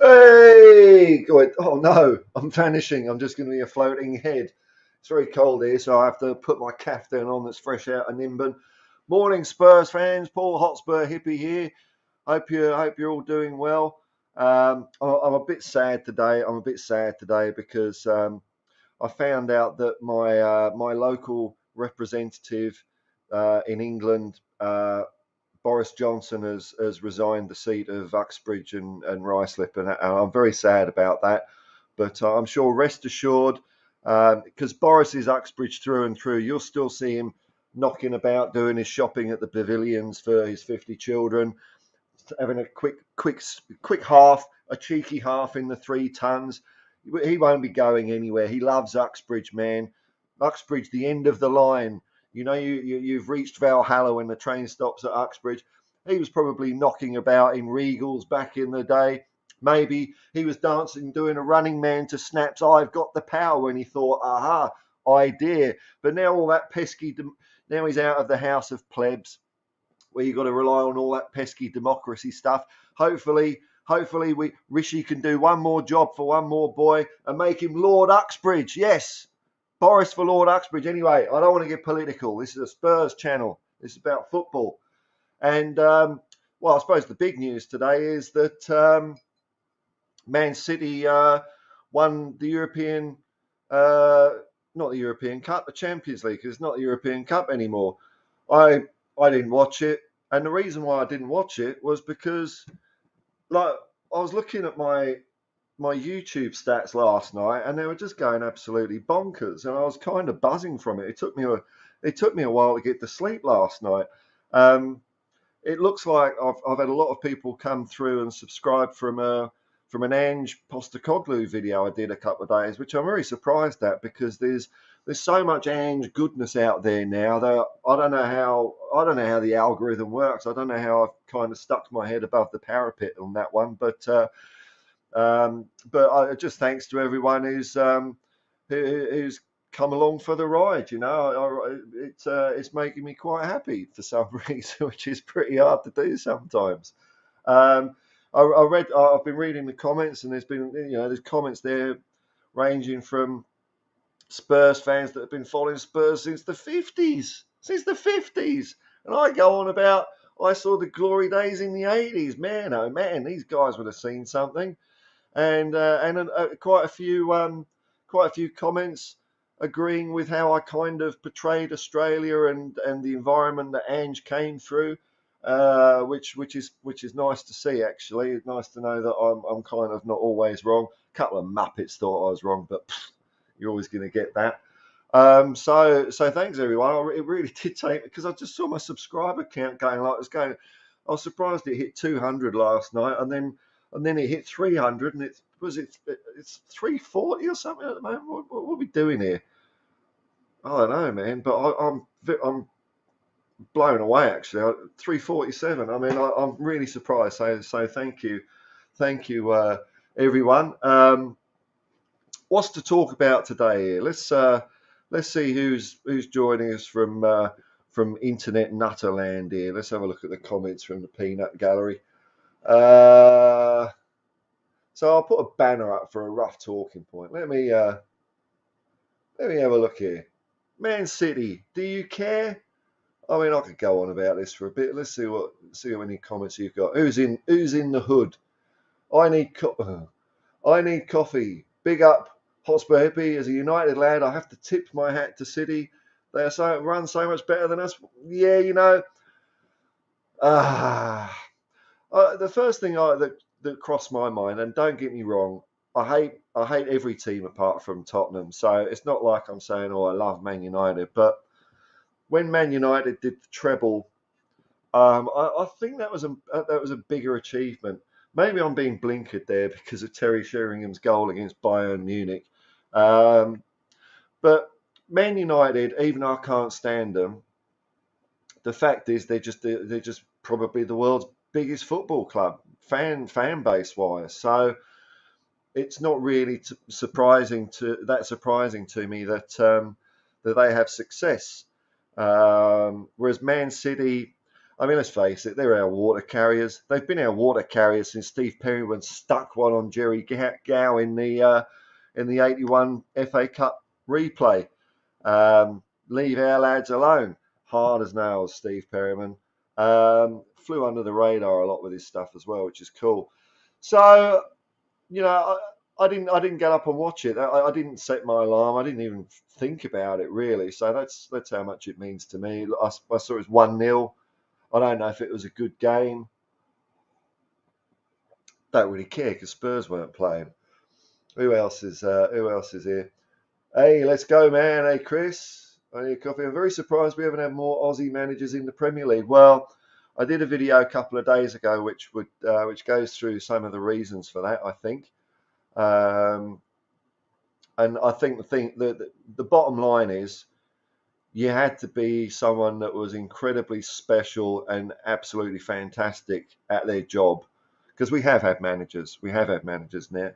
Hey! Good. Oh no, I'm vanishing. I'm just going to be a floating head. It's very cold here, so I have to put my caftan on that's fresh out of Nimbin. Morning, Spurs fans. Paul Hotspur hippie here. Hope you're all doing well. I'm a bit sad today. I'm a bit sad today because I found out that my local representative in England, Boris Johnson, has resigned the seat of Uxbridge and Ruislip, and I'm very sad about that. But I'm sure, rest assured, because Boris is Uxbridge through and through, you'll still see him knocking about, doing his shopping at the pavilions for his 50 children, having a quick half, a cheeky half in the 3 tons. He won't be going anywhere. He loves Uxbridge, man. Uxbridge, the end of the line. You know, you've reached Valhalla when the train stops at Uxbridge. He was probably knocking about in Regals back in the day. Maybe he was dancing, doing a running man to Snap's "I've Got the Power" when he thought, aha, idea. But now all that pesky, now he's out of the House of Plebs, where you've got to rely on all that pesky democracy stuff. Hopefully, Rishi can do one more job for one more boy and make him Lord Uxbridge. Yes, Boris for Lord Uxbridge. Anyway, I don't want to get political. This is a Spurs channel. This is about football. And, well, I suppose the big news today is that Man City won the European, not the European Cup, the Champions League. It's not the European Cup anymore. I didn't watch it, and the reason why I didn't watch it was because, like, I was looking at my YouTube stats last night, and they were just going absolutely bonkers, and I was kind of buzzing from it. It took me a while to get to sleep last night. It looks like I've had a lot of people come through and subscribe from an Ange Postecoglou video I did a couple of days, which I'm very surprised at, because there's so much Ange goodness out there now that I don't know how the algorithm works. I don't know how I've kind of stuck my head above the parapet on that one, but just thanks to everyone who's come along for the ride. You know, it's making me quite happy for some reason, which is pretty hard to do sometimes. I've been reading the comments, and there's comments there ranging from Spurs fans that have been following Spurs since the 50s. And I go on about, I saw the glory days in the 80s. Man, oh man, these guys would have seen something. And quite a few comments agreeing with how I kind of portrayed Australia and the environment that Ange came through, which is nice to see. Actually, it's nice to know that I'm kind of not always wrong. A couple of muppets thought I was wrong, but you're always going to get that. So thanks everyone. It really did take, because I just saw my subscriber count going like it's going. I was surprised it hit 200 last night, and then it hit 300, and it's 340 or something at the moment. What are we doing here? I don't know, man. But I'm blown away actually. 347. I mean, I'm really surprised. So thank you, everyone. What's to talk about today here? Let's see who's joining us from Internet Nutterland here. Let's have a look at the comments from the Peanut Gallery. So I'll put a banner up for a rough talking point. Let me have a look here. Man City, do you care? I mean, I could go on about this for a bit. Let's see how many comments you've got. Who's in the hood? I need coffee. Big up Hotspur Hippie. As a United lad, I have to tip my hat to City. They are run so much better than us. Yeah, you know. The first thing that crossed my mind, and don't get me wrong, I hate every team apart from Tottenham. So it's not like I'm saying, oh, I love Man United. But when Man United did the treble, I think that was a bigger achievement. Maybe I'm being blinkered there because of Terry Sheringham's goal against Bayern Munich. But Man United, even though I can't stand them, the fact is they're just probably the world's biggest football club, fan base wise. So it's not really surprising to me that they have success. Whereas Man City, I mean, let's face it, they're our water carriers. They've been our water carriers since Steve Perryman stuck one on Jerry Gow in the '81 FA Cup replay. Leave our lads alone. Hard as nails, Steve Perryman. Flew under the radar a lot with his stuff as well, which is cool. So, you know, I didn't get up and watch it. I didn't set my alarm. I didn't even think about it really. So that's how much it means to me. I saw it was 1-0. I don't know if it was a good game. Don't really care because Spurs weren't playing. Who else is here? Hey, let's go, man. Hey, Chris. I need a coffee. I'm very surprised we haven't had more Aussie managers in the Premier League. Well, I did a video a couple of days ago which goes through some of the reasons for that, I think. And I think the bottom line is you had to be someone that was incredibly special and absolutely fantastic at their job, because we have had managers now.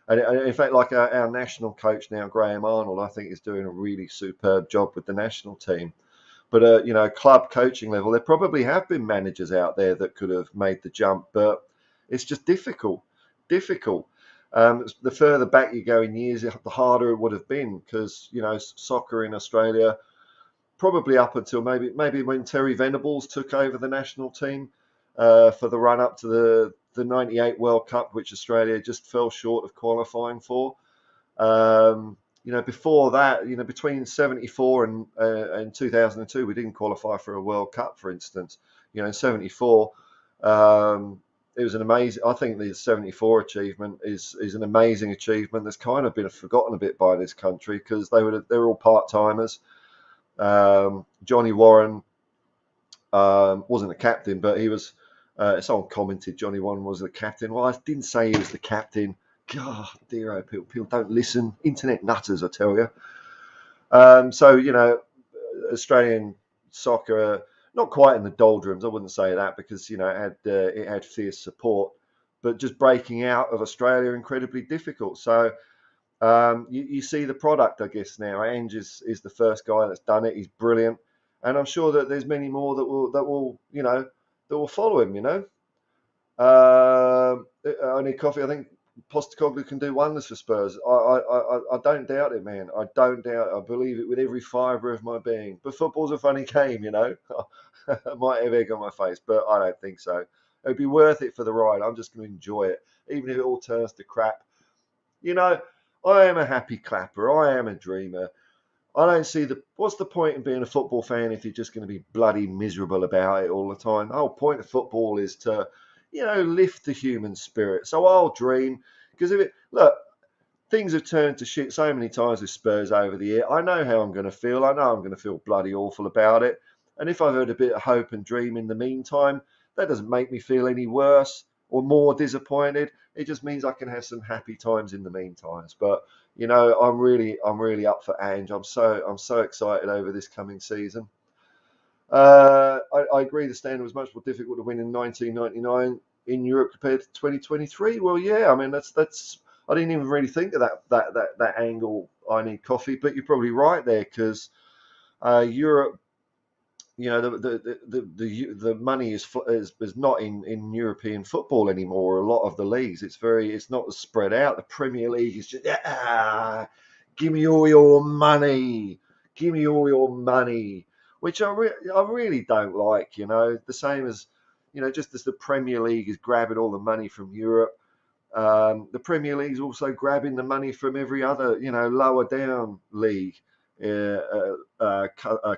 And in fact, like our national coach now, Graham Arnold, I think is doing a really superb job with the national team. But, club coaching level, there probably have been managers out there that could have made the jump, but it's just difficult. The further back you go in years, the harder it would have been, because, soccer in Australia, probably up until maybe when Terry Venables took over the national team for the run up to the '98 World Cup, which Australia just fell short of qualifying for. Before that, between '74 and 2002, we didn't qualify for a World Cup, for instance. In '74, it was an amazing. I think the '74 achievement is an amazing achievement that's kind of been forgotten a bit by this country, because they were all part timers. Johnny Warren wasn't the captain, but he was. Someone commented Johnny Warren was the captain. Well, I didn't say he was the captain. God, dear, people don't listen. Internet nutters, I tell you. Australian soccer, not quite in the doldrums. I wouldn't say that, because it had fierce support, but just breaking out of Australia incredibly difficult. So you see the product, I guess now. Ange is the first guy that's done it. He's brilliant, and I'm sure that there's many more that will follow him. I need coffee. I think Postecoglou can do wonders for Spurs. I don't doubt it, man. I don't doubt it. I believe it with every fibre of my being. But football's a funny game, I might have egg on my face, but I don't think so. It'd be worth it for the ride. I'm just going to enjoy it, even if it all turns to crap. I am a happy clapper. I am a dreamer. I don't see what's the point in being a football fan if you're just going to be bloody miserable about it all the time. The whole point of football is to, lift the human spirit. So I'll dream, because look, things have turned to shit so many times with Spurs over the year. I know how I'm going to feel. I know I'm going to feel bloody awful about it. And if I've had a bit of hope and dream in the meantime, that doesn't make me feel any worse or more disappointed. It just means I can have some happy times in the meantime. But I'm really up for Ange. I'm so excited over this coming season. I agree the standard was much more difficult to win in 1999 in Europe compared to 2023. Well, yeah, I mean that's. I didn't even really think of that angle. I need coffee, but you're probably right there because Europe, the money is not in European football anymore. A lot of the leagues, it's not as spread out. The Premier League is just give me all your money, give me all your money, which I really don't like. The same as just as the Premier League is grabbing all the money from Europe. The Premier League is also grabbing the money from every other, lower down league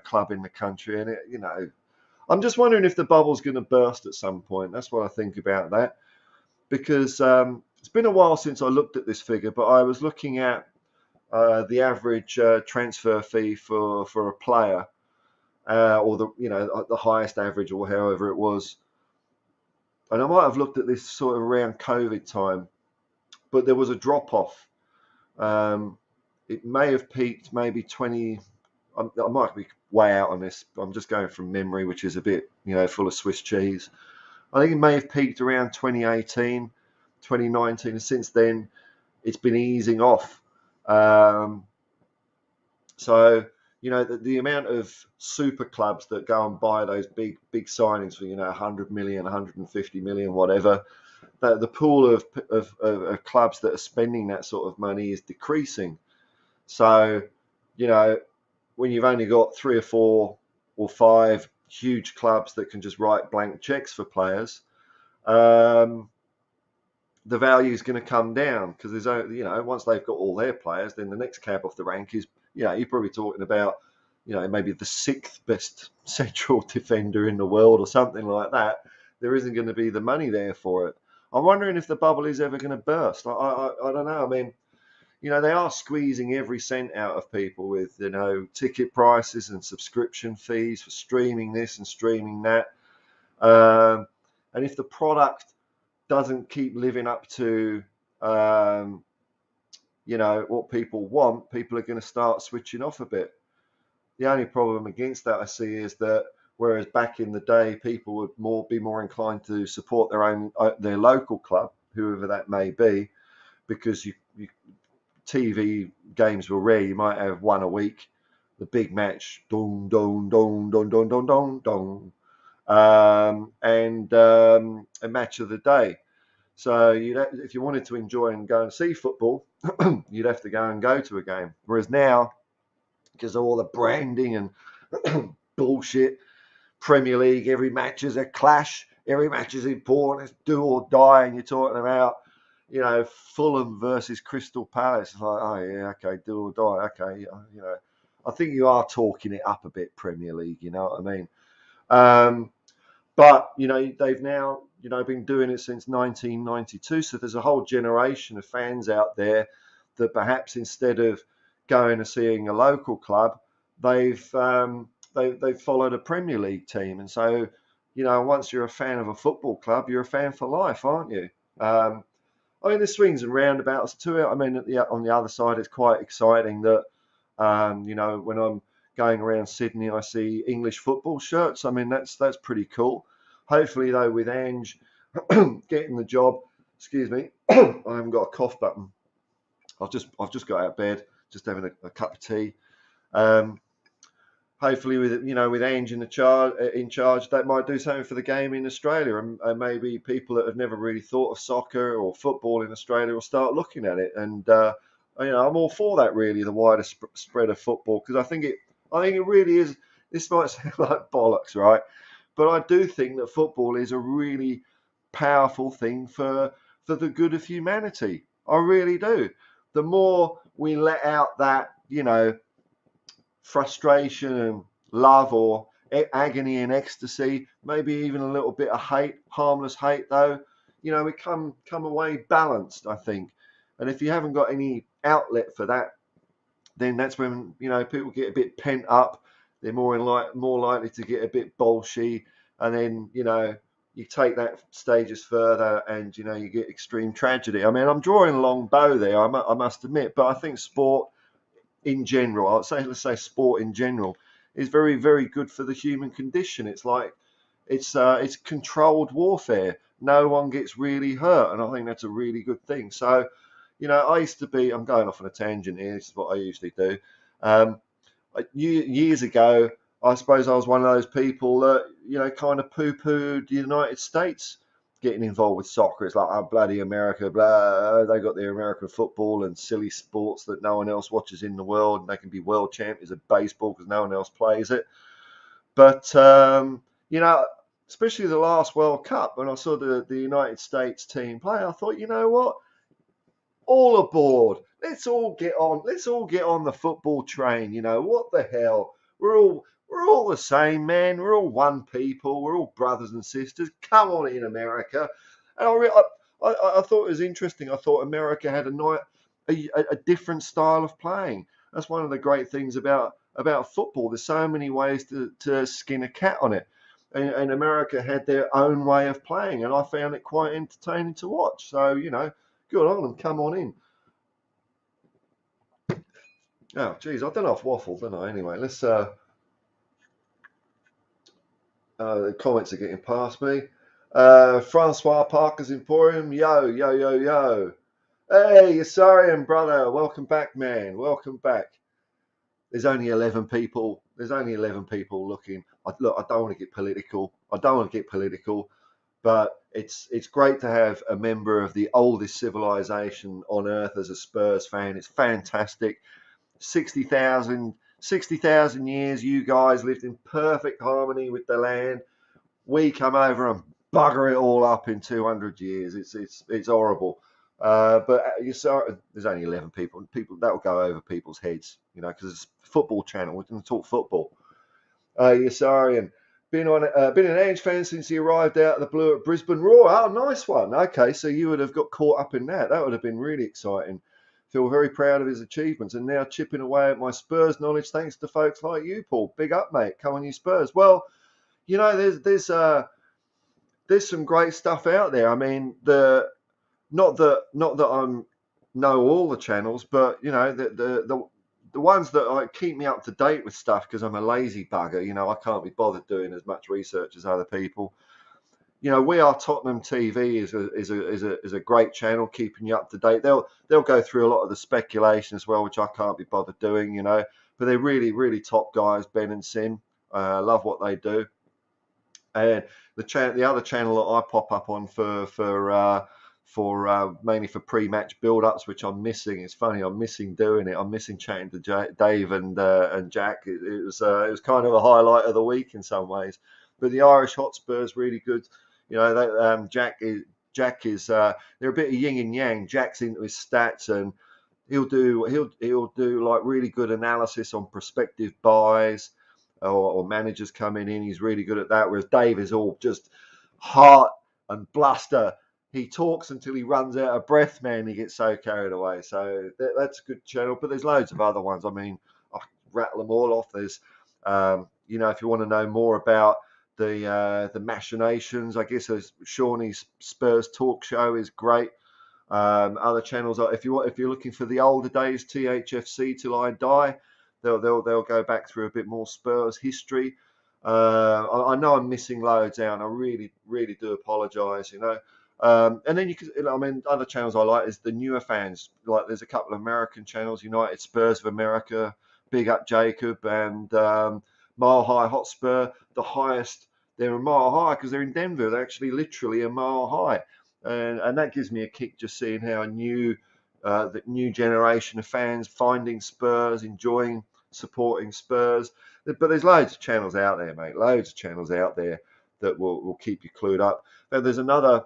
club in the country, and I'm just wondering if the bubble's going to burst at some point. That's what I think about that, because it's been a while since I looked at this figure, but I was looking at the average transfer fee for a player, or the highest average, or however it was, and I might have looked at this sort of around COVID time, but there was a drop off. It may have peaked maybe 20. I might be way out on this. I'm just going from memory, which is a bit, full of Swiss cheese. I think it may have peaked around 2018, 2019, and since then it's been easing off. So, the amount of super clubs that go and buy those big signings for, 100 million, 150 million, whatever, the pool of clubs that are spending that sort of money is decreasing. So, when you've only got 3 or 4 or 5 huge clubs that can just write blank checks for players, the value is going to come down because there's once they've got all their players, then the next cab off the rank is you're probably talking about maybe the 6th best central defender in the world or something like that. There isn't going to be the money there for it. I'm wondering if the bubble is ever going to burst. I don't know. I mean, they are squeezing every cent out of people with, ticket prices and subscription fees for streaming this and streaming that. And if the product doesn't keep living up to, what people want, people are going to start switching off a bit. The only problem against that I see is that whereas back in the day, people would be more inclined to support their local club, whoever that may be, because TV games were rare. You might have one a week. The big match, dong, dong, dong, dong, dong, dong, dong, dong, and a match of the day. So if you wanted to enjoy and go and see football, you'd have to go to a game. Whereas now, because of all the branding and bullshit, Premier League, every match is a clash. Every match is important. It's do or die, and you're talking about Fulham versus Crystal Palace. It's like, oh yeah, okay, do or die, okay, I think you are talking it up a bit, Premier League. You know what I mean? But they've now been doing it since 1992, so there's a whole generation of fans out there that perhaps instead of going and seeing a local club, they've followed a Premier League team, and so once you're a fan of a football club, you're a fan for life, aren't you? I mean, there's swings and roundabouts to it. I mean, on the other side, it's quite exciting that, when I'm going around Sydney, I see English football shirts. I mean, that's pretty cool. Hopefully, though, with Ange getting the job, excuse me, I haven't got a cough button. I've just got out of bed, just having a cup of tea. Hopefully, with Ange in charge, that might do something for the game in Australia, and maybe people that have never really thought of soccer or football in Australia will start looking at it. And I'm all for that. Really, the wider spread of football, because I think it really is. This might sound like bollocks, right? But I do think that football is a really powerful thing for the good of humanity. I really do. The more we let out that, frustration and love, or agony and ecstasy, maybe even a little bit of hate, harmless hate though, we come away balanced, I think. And if you haven't got any outlet for that, then that's when people get a bit pent up. They're more likely to get a bit bolshy, and then you take that stages further, and you get extreme tragedy. I mean, I'm drawing a long bow there, I must admit, but I think sport in general, let's say sport in general, is very, very good for the human condition. It's like it's controlled warfare. No one gets really hurt, and I think that's a really good thing. So, I used to be. I'm going off on a tangent here. This is what I usually do. Um, Years ago, I suppose I was one of those people that kind of poo-pooed the United States getting involved with soccer. It's like, oh, bloody America, blah. They got their American football and silly sports that no one else watches in the world, and they can be world champions of baseball because no one else plays it. But especially the last World Cup, when I saw the United States team play, I thought, you know what? All aboard. Let's all get on. Let's all get on the football train. What the hell? We're all the same, man. We're all one people. We're all brothers and sisters. Come on in, America. And I thought it was interesting. I thought America had a different style of playing. That's one of the great things about football. There's so many ways to skin a cat on it. And America had their own way of playing, and I found it quite entertaining to watch. So, good on them. Come on in. Oh, geez, I don't know if waffled, don't I? Anyway, let's. The comments are getting past me. Francois Parker's Emporium. Yo, yo, yo, yo. Hey, Yasarian, brother. Welcome back, man. Welcome back. There's only 11 people. Looking. Look, I don't want to get political. But it's great to have a member of the oldest civilization on earth as a Spurs fan. It's fantastic. 60,000 years you guys lived in perfect harmony with the land. We come over and bugger it all up in 200 years. It's horrible. But there's only 11 people. That will go over people's heads, because it's a football channel. We're going to talk football. Yasarian, been an Ange fan since he arrived out of the blue at Brisbane Roar. Oh, nice one. Okay, so you would have got caught up in that. That would have been really exciting. Feel very proud of his achievements, and now chipping away at my Spurs knowledge thanks to folks like you, Paul. Big up, mate. Come on, you Spurs. Well, there's some great stuff out there. I mean, not that I know all the channels, but the ones that keep me up to date with stuff, because I'm a lazy bugger. I can't be bothered doing as much research as other people. We Are Tottenham TV is a great channel, keeping you up to date. They'll go through a lot of the speculation as well, which I can't be bothered doing. But they're really, really top guys, Ben and Sim. Love what they do. And the other channel that I pop up on for mainly for pre-match build-ups, which I'm missing. It's funny, I'm missing doing it. I'm missing chatting to Dave and Jack. It was kind of a highlight of the week in some ways. But the Irish Hotspur is really good. Jack is they're a bit of yin and yang. Jack's into his stats, and he'll do like really good analysis on prospective buys or managers coming in. He's really good at that. Whereas Dave is all just heart and bluster. He talks until he runs out of breath, man. He gets so carried away. So that's a good channel. But there's loads of other ones. I mean, I rattle them all off. There's, if you want to know more about the machinations, I guess Shawnee's Spurs talk show is great. Other channels, if you're looking for the older days, THFC Till I Die, they'll go back through a bit more Spurs history. I know I'm missing loads out, and I really, really do apologise. And then other channels I like is the newer fans. Like, there's a couple of American channels, United Spurs of America, big up Jacob, and Mile High Hotspur, the highest. They're a mile high because they're in Denver. They're actually literally a mile high, and that gives me a kick just seeing how the new generation of fans finding Spurs, enjoying supporting Spurs. But there's loads of channels out there, mate. Loads of channels out there that will keep you clued up. There's another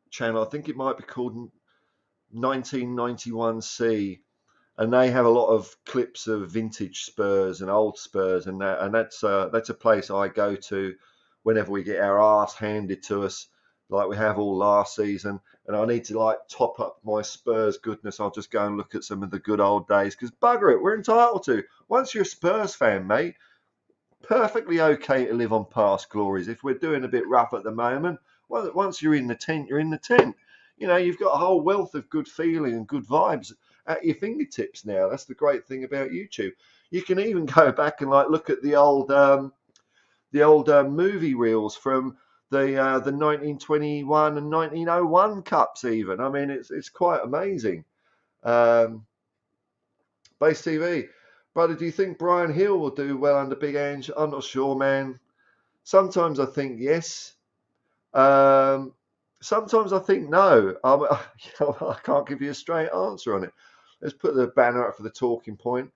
channel, I think it might be called 1991C, and they have a lot of clips of vintage Spurs and old Spurs, and that's a place I go to whenever we get our arse handed to us, like we have all last season. And I need to like top up my Spurs goodness. I'll just go and look at some of the good old days, because bugger it, we're entitled to. Once you're a Spurs fan, mate, perfectly okay to live on past glories. If we're doing a bit rough at the moment, well, once you're in the tent, you're in the tent. You know, you've got a whole wealth of good feeling and good vibes at your fingertips now. That's the great thing about YouTube. You can even go back and like look at the old movie reels from the 1921 and 1901 cups. Even, I mean, it's quite amazing. Um, Base TV. Brother, do you think Brian Hill will do well under Big Ange? I'm not sure, man. Sometimes I think yes. Um, Sometimes I think no. I can't give you a straight answer on it. Let's put the banner up for the talking point.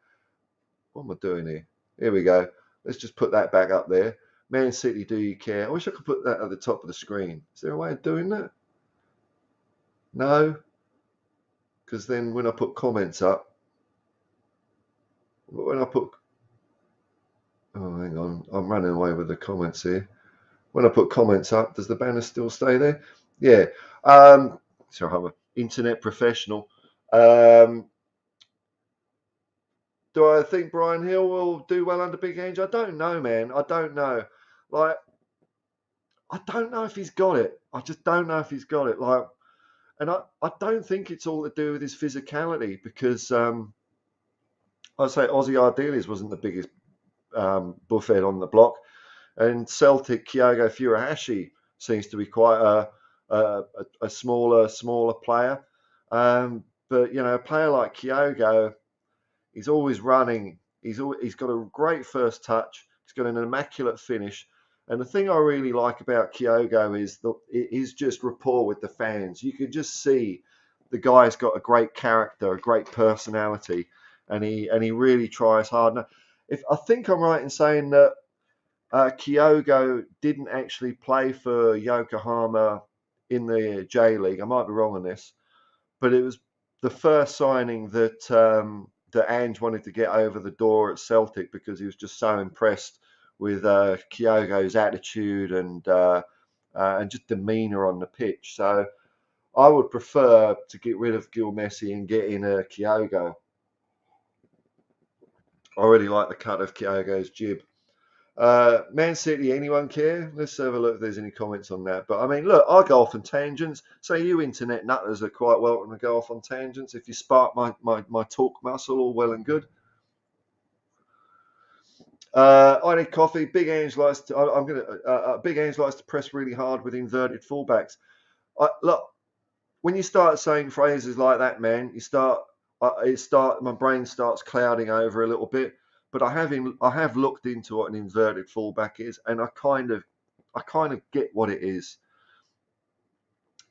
What am I doing here? Here we go. Let's just put that back up there. Man City, do you care? I wish I could put that at the top of the screen. Is there a way of doing that? No. Because then when I put comments up, when I put... Oh, hang on. I'm running away with the comments here. When I put comments up, does the banner still stay there? Yeah. So I'm an internet professional. Do I think Brian Hill will do well under Big Ange? I don't know, man. I don't know. Like, I don't know if he's got it. I just don't know if he's got it. Like, and I don't think it's all to do with his physicality, because I'd say Ozzy Ardiles wasn't the biggest buffhead on the block, and Celtic Kyogo Furuhashi seems to be quite a smaller player. But you know, a player like Kyogo, he's always running. He's got a great first touch. He's got an immaculate finish. And the thing I really like about Kyogo is just rapport with the fans. You can just see the guy's got a great character, a great personality, and he really tries hard. Now, if I think I'm right in saying that Kyogo didn't actually play for Yokohama in the J League. I might be wrong on this, but it was the first signing that Ange wanted to get over the door at Celtic, because he was just so impressed with Kyogo's attitude and just demeanour on the pitch. So I would prefer to get rid of Gil Messi and get in a Kyogo. I really like the cut of Kyogo's jib. Man City, anyone care? Let's have a look if there's any comments on that. But I mean, look, I go off on tangents. So you internet nutters are quite welcome to go off on tangents. If you spark my talk muscle, all well and good. I need coffee. Big Ange likes to. Big Ange likes to press really hard with inverted fullbacks. Look, when you start saying phrases like that, man, my brain starts clouding over a little bit. But I have looked into what an inverted fullback is, and I kind of get what it is.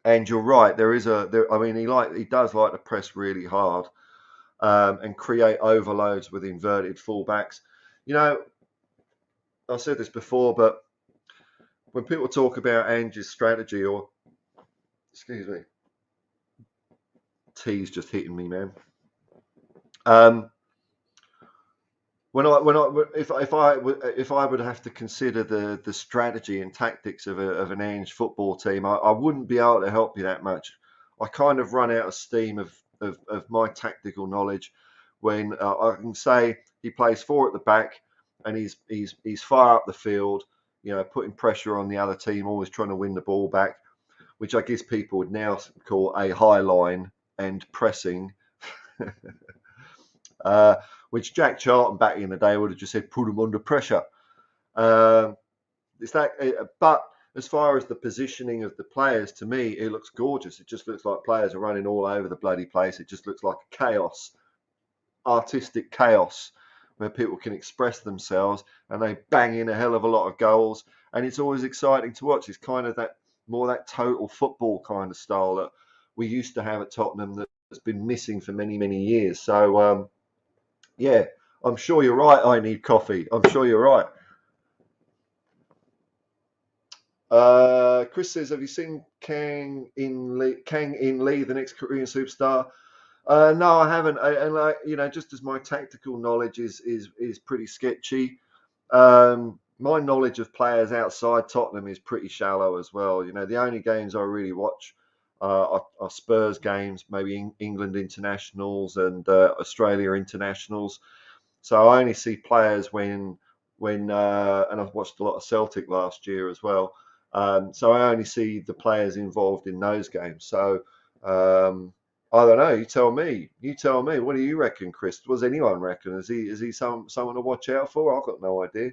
And you're right, I mean, he does like to press really hard and create overloads with inverted fullbacks. You know, I've said this before, but when people talk about Ange's strategy, or excuse me, tea's just hitting me, man. If I would have to consider the strategy and tactics of an Ange football team, I wouldn't be able to help you that much. I kind of run out of steam of my tactical knowledge when I can say he plays four at the back and he's far up the field, you know, putting pressure on the other team, always trying to win the ball back, which I guess people would now call a high line and pressing. Which Jack Charlton back in the day would have just said, put him under pressure. But as far as the positioning of the players, to me, it looks gorgeous. It just looks like players are running all over the bloody place. It just looks like chaos, artistic chaos, where people can express themselves and they bang in a hell of a lot of goals. And it's always exciting to watch. It's kind of that total football kind of style that we used to have at Tottenham that's been missing for many, many years. So, yeah, I'm sure you're right. I need coffee. I'm sure you're right. Chris says, have you seen Kang In Lee, the next Korean superstar? No, I haven't. And like just as my tactical knowledge is pretty sketchy. My knowledge of players outside Tottenham is pretty shallow as well. The only games I really watch are Spurs games, maybe England internationals and Australia internationals. So I only see players when and I've watched a lot of Celtic last year as well. So I only see the players involved in those games. So I don't know. You tell me. You tell me. What do you reckon, Chris? Does anyone reckon? Is he someone to watch out for? I've got no idea.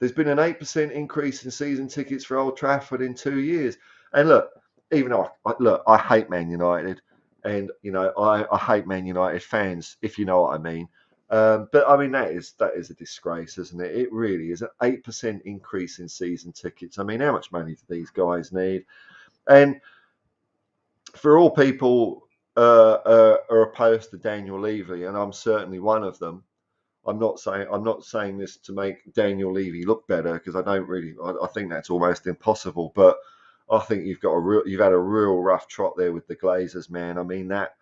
There's been an 8% increase in season tickets for Old Trafford in 2 years. And look, even though I hate Man United, and I hate Man United fans, if you know what I mean. But I mean that is a disgrace, isn't it? It really is an 8% increase in season tickets. I mean, how much money do these guys need? And for all people are opposed to Daniel Levy, and I'm certainly one of them. I'm not saying this to make Daniel Levy look better, because I don't really. I think that's almost impossible. But I think you've had a real rough trot there with the Glazers, man. I mean that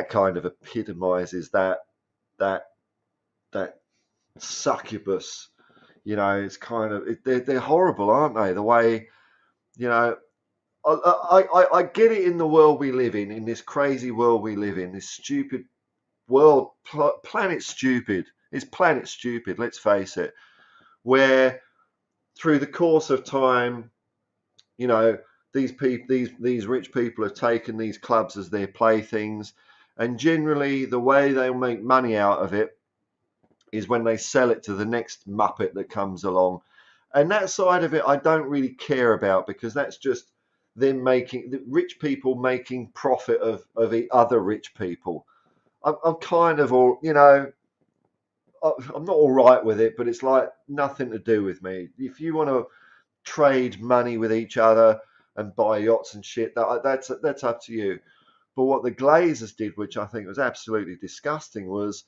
kind of epitomises that that succubus. It's kind of they're horrible, aren't they? The way you know. I get it in the world we live in this crazy world we live in, this stupid world, planet stupid. It's planet stupid, let's face it, where through the course of time, you know, these people, these rich people have taken these clubs as their playthings, and generally the way they'll make money out of it is when they sell it to the next muppet that comes along. And that side of it I don't really care about, because that's just them making the rich people making profit of the other rich people. I'm kind of all, I'm not all right with it, but it's like nothing to do with me. If you want to trade money with each other and buy yachts and shit, that's up to you. But what the Glazers did, which I think was absolutely disgusting, was,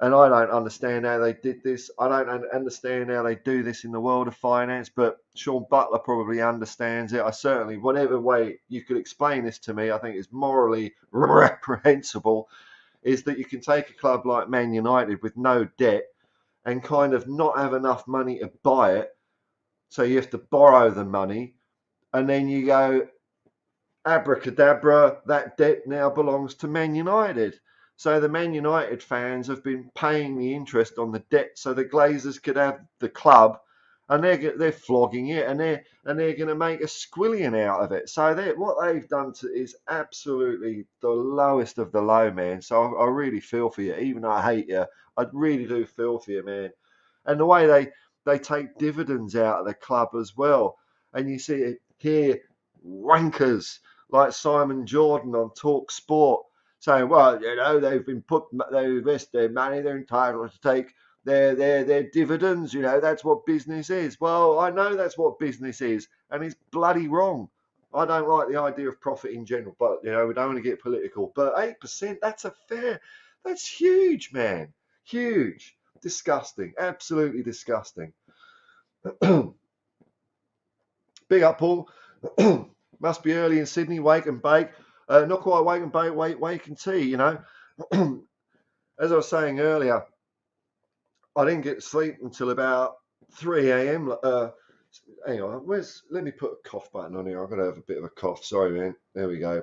and I don't understand how they did this. I don't understand how they do this in the world of finance, but Sean Butler probably understands it. I certainly, whatever way you could explain this to me, I think it's morally reprehensible, is that you can take a club like Man United with no debt and kind of not have enough money to buy it. So you have to borrow the money, and then you go, abracadabra, that debt now belongs to Man United. So the Man United fans have been paying the interest on the debt so the Glazers could have the club, and they're flogging it, and they're going to make a squillion out of it. So what they've done is absolutely the lowest of the low, man. So I really feel for you, even though I hate you. I really do feel for you, man. And the way they take dividends out of the club as well, and you see it here, wankers like Simon Jordan on Talk Sport saying, well, they invest their money, they're entitled to take their dividends, that's what business is. Well, I know that's what business is, and it's bloody wrong. I don't like the idea of profit in general, but we don't want to get political. But 8%, that's huge, man. Huge. Disgusting. Absolutely disgusting. Big up, Paul. Must be early in Sydney. Wake and bake. Not quite wake and bake. Wake and tea. As I was saying earlier, I didn't get to sleep until about 3 a.m. Hang on. Let me put a cough button on here. I've got to have a bit of a cough. Sorry, man. There we go.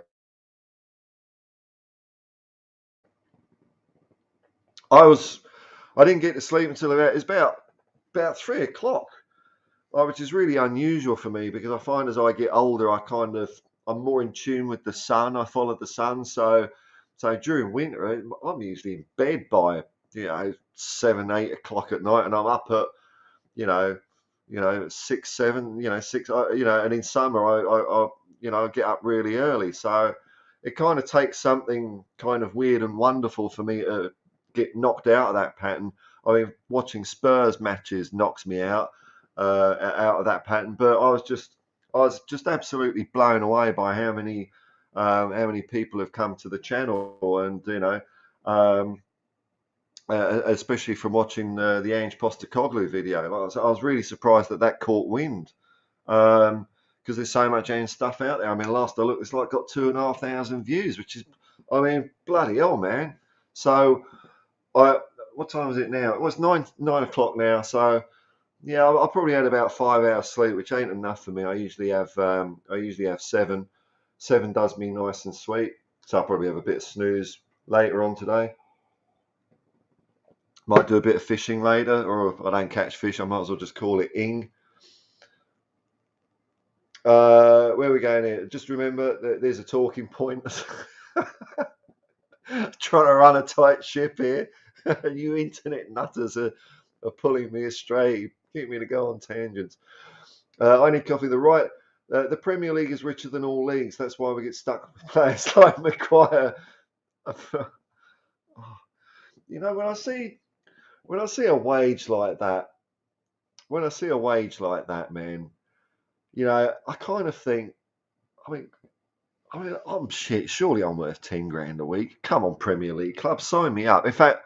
I didn't get to sleep until about 3 o'clock. Which is really unusual for me, because I find as I get older, I'm more in tune with the sun. I follow the sun, so during winter, I'm usually in bed by 7, 8 o'clock at night, and I'm up at 6, 7, 6, and in summer I get up really early. So it kind of takes something kind of weird and wonderful for me to get knocked out of that pattern. I mean, watching Spurs matches knocks me out of that pattern. But I was just absolutely blown away by how many people have come to the channel, and especially from watching the Ange Postecoglou video. I was really surprised that caught wind, because there's so much Ange stuff out there. I mean, last I looked, it's like got 2,500 views, which is I mean, bloody hell, man. So, what time is it now? It was 9 o'clock now. So, yeah, I probably had about 5 hours sleep, which ain't enough for me. I usually have seven. Seven does me nice and sweet. So I'll probably have a bit of snooze later on today. Might do a bit of fishing later, or if I don't catch fish, I might as well just call it ing. Where are we going here? Just remember that there's a talking point. Trying to run a tight ship here. You internet nutters are pulling me astray. Keep me to go on tangents. I need coffee. The Premier League is richer than all leagues. That's why we get stuck with players like Maguire. You know, when I see a wage like that, man, you know, I kind of think, I mean, I'm shit. Surely I'm worth 10 grand a week. Come on, Premier League club, sign me up. In fact,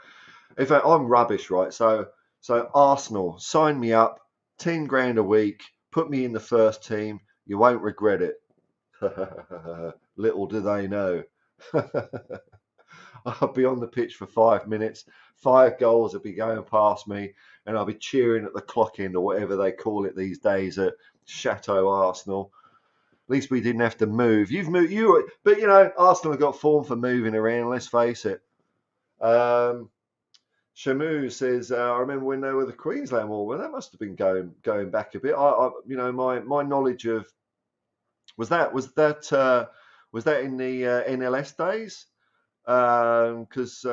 I'm rubbish, right? So Arsenal, sign me up, 10 grand a week, put me in the first team. You won't regret it. Little do they know. I'll be on the pitch for 5 minutes. 5 goals will be going past me, and I'll be cheering at the clock end or whatever they call it these days at Chateau Arsenal. At least we didn't have to move. You've moved, but you know, Arsenal have got form for moving around. Let's face it. Shamu says, I remember when they were the Queensland War. Well, that must have been going back a bit. My knowledge of was that in the NLS days? Because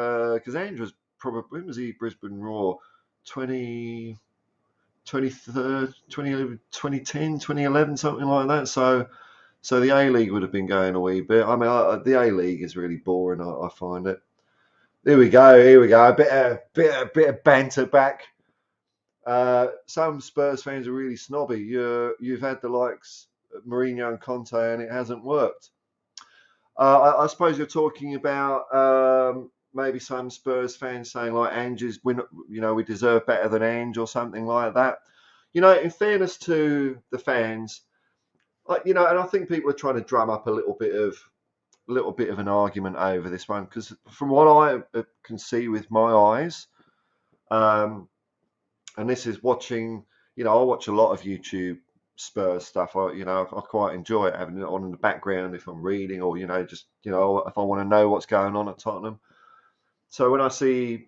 Ange was probably, when was he Brisbane Roar? 2010, 2011, something like that. So the A League would have been going a wee bit. I mean, the A League is really boring. I find it. Here we go. A bit of banter back. Some Spurs fans are really snobby. You've had the likes of Mourinho and Conte, and it hasn't worked. I suppose you're talking about maybe some Spurs fans saying like Ange's, we deserve better than Ange or something like that. You know, in fairness to the fans, and I think people are trying to drum up a little bit of an argument over this one, because from what I can see with my eyes, and this is watching, I watch a lot of YouTube Spurs stuff. I quite enjoy it, having it on in the background if I'm reading, or just if I want to know what's going on at Tottenham. So when I see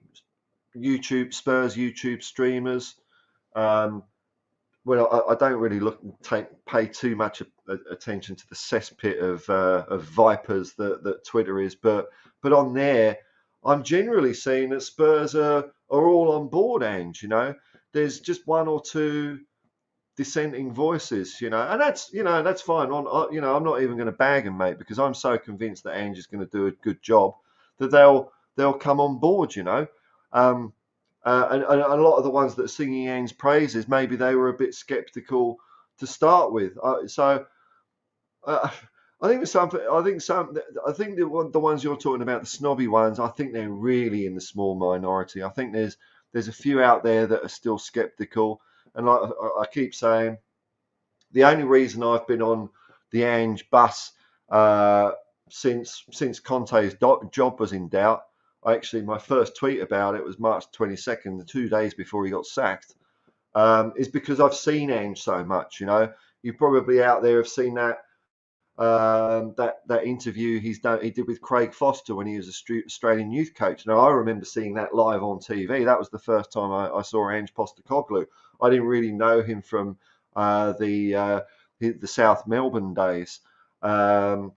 Spurs YouTube streamers, well, I don't really pay too much attention to the cesspit of vipers that Twitter is, but on there, I'm generally seeing that Spurs are all on board, Ange. There's just one or two dissenting voices, and that's fine. I'm not even going to bag them, mate, because I'm so convinced that Ange is going to do a good job that they'll come on board, and a lot of the ones that are singing Ange's praises, maybe they were a bit sceptical to start with. I think the ones you're talking about, the snobby ones, I think they're really in the small minority. I think there's a few out there that are still skeptical, and like I keep saying, the only reason I've been on the Ange bus since Conte's job was in doubt. My first tweet about it was March 22nd, 2 days before he got sacked, is because I've seen Ange so much. You probably out there have seen that interview he did with Craig Foster when he was Australian youth coach. Now, I remember seeing that live on TV. That was the first time I saw Ange Postecoglou. I didn't really know him from the South Melbourne days. So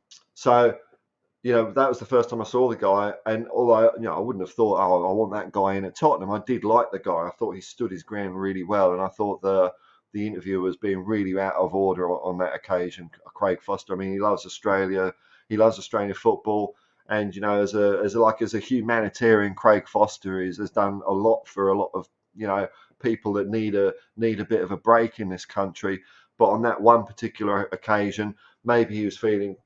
that was the first time I saw the guy. And although I wouldn't have thought, I want that guy in at Tottenham, I did like the guy. I thought he stood his ground really well, and I thought the interview was being really out of order on that occasion. Craig Foster, I mean, he loves Australia, he loves Australian football, and as a humanitarian, Craig Foster has done a lot for a lot of people that need a bit of a break in this country. But on that one particular occasion, maybe he was feeling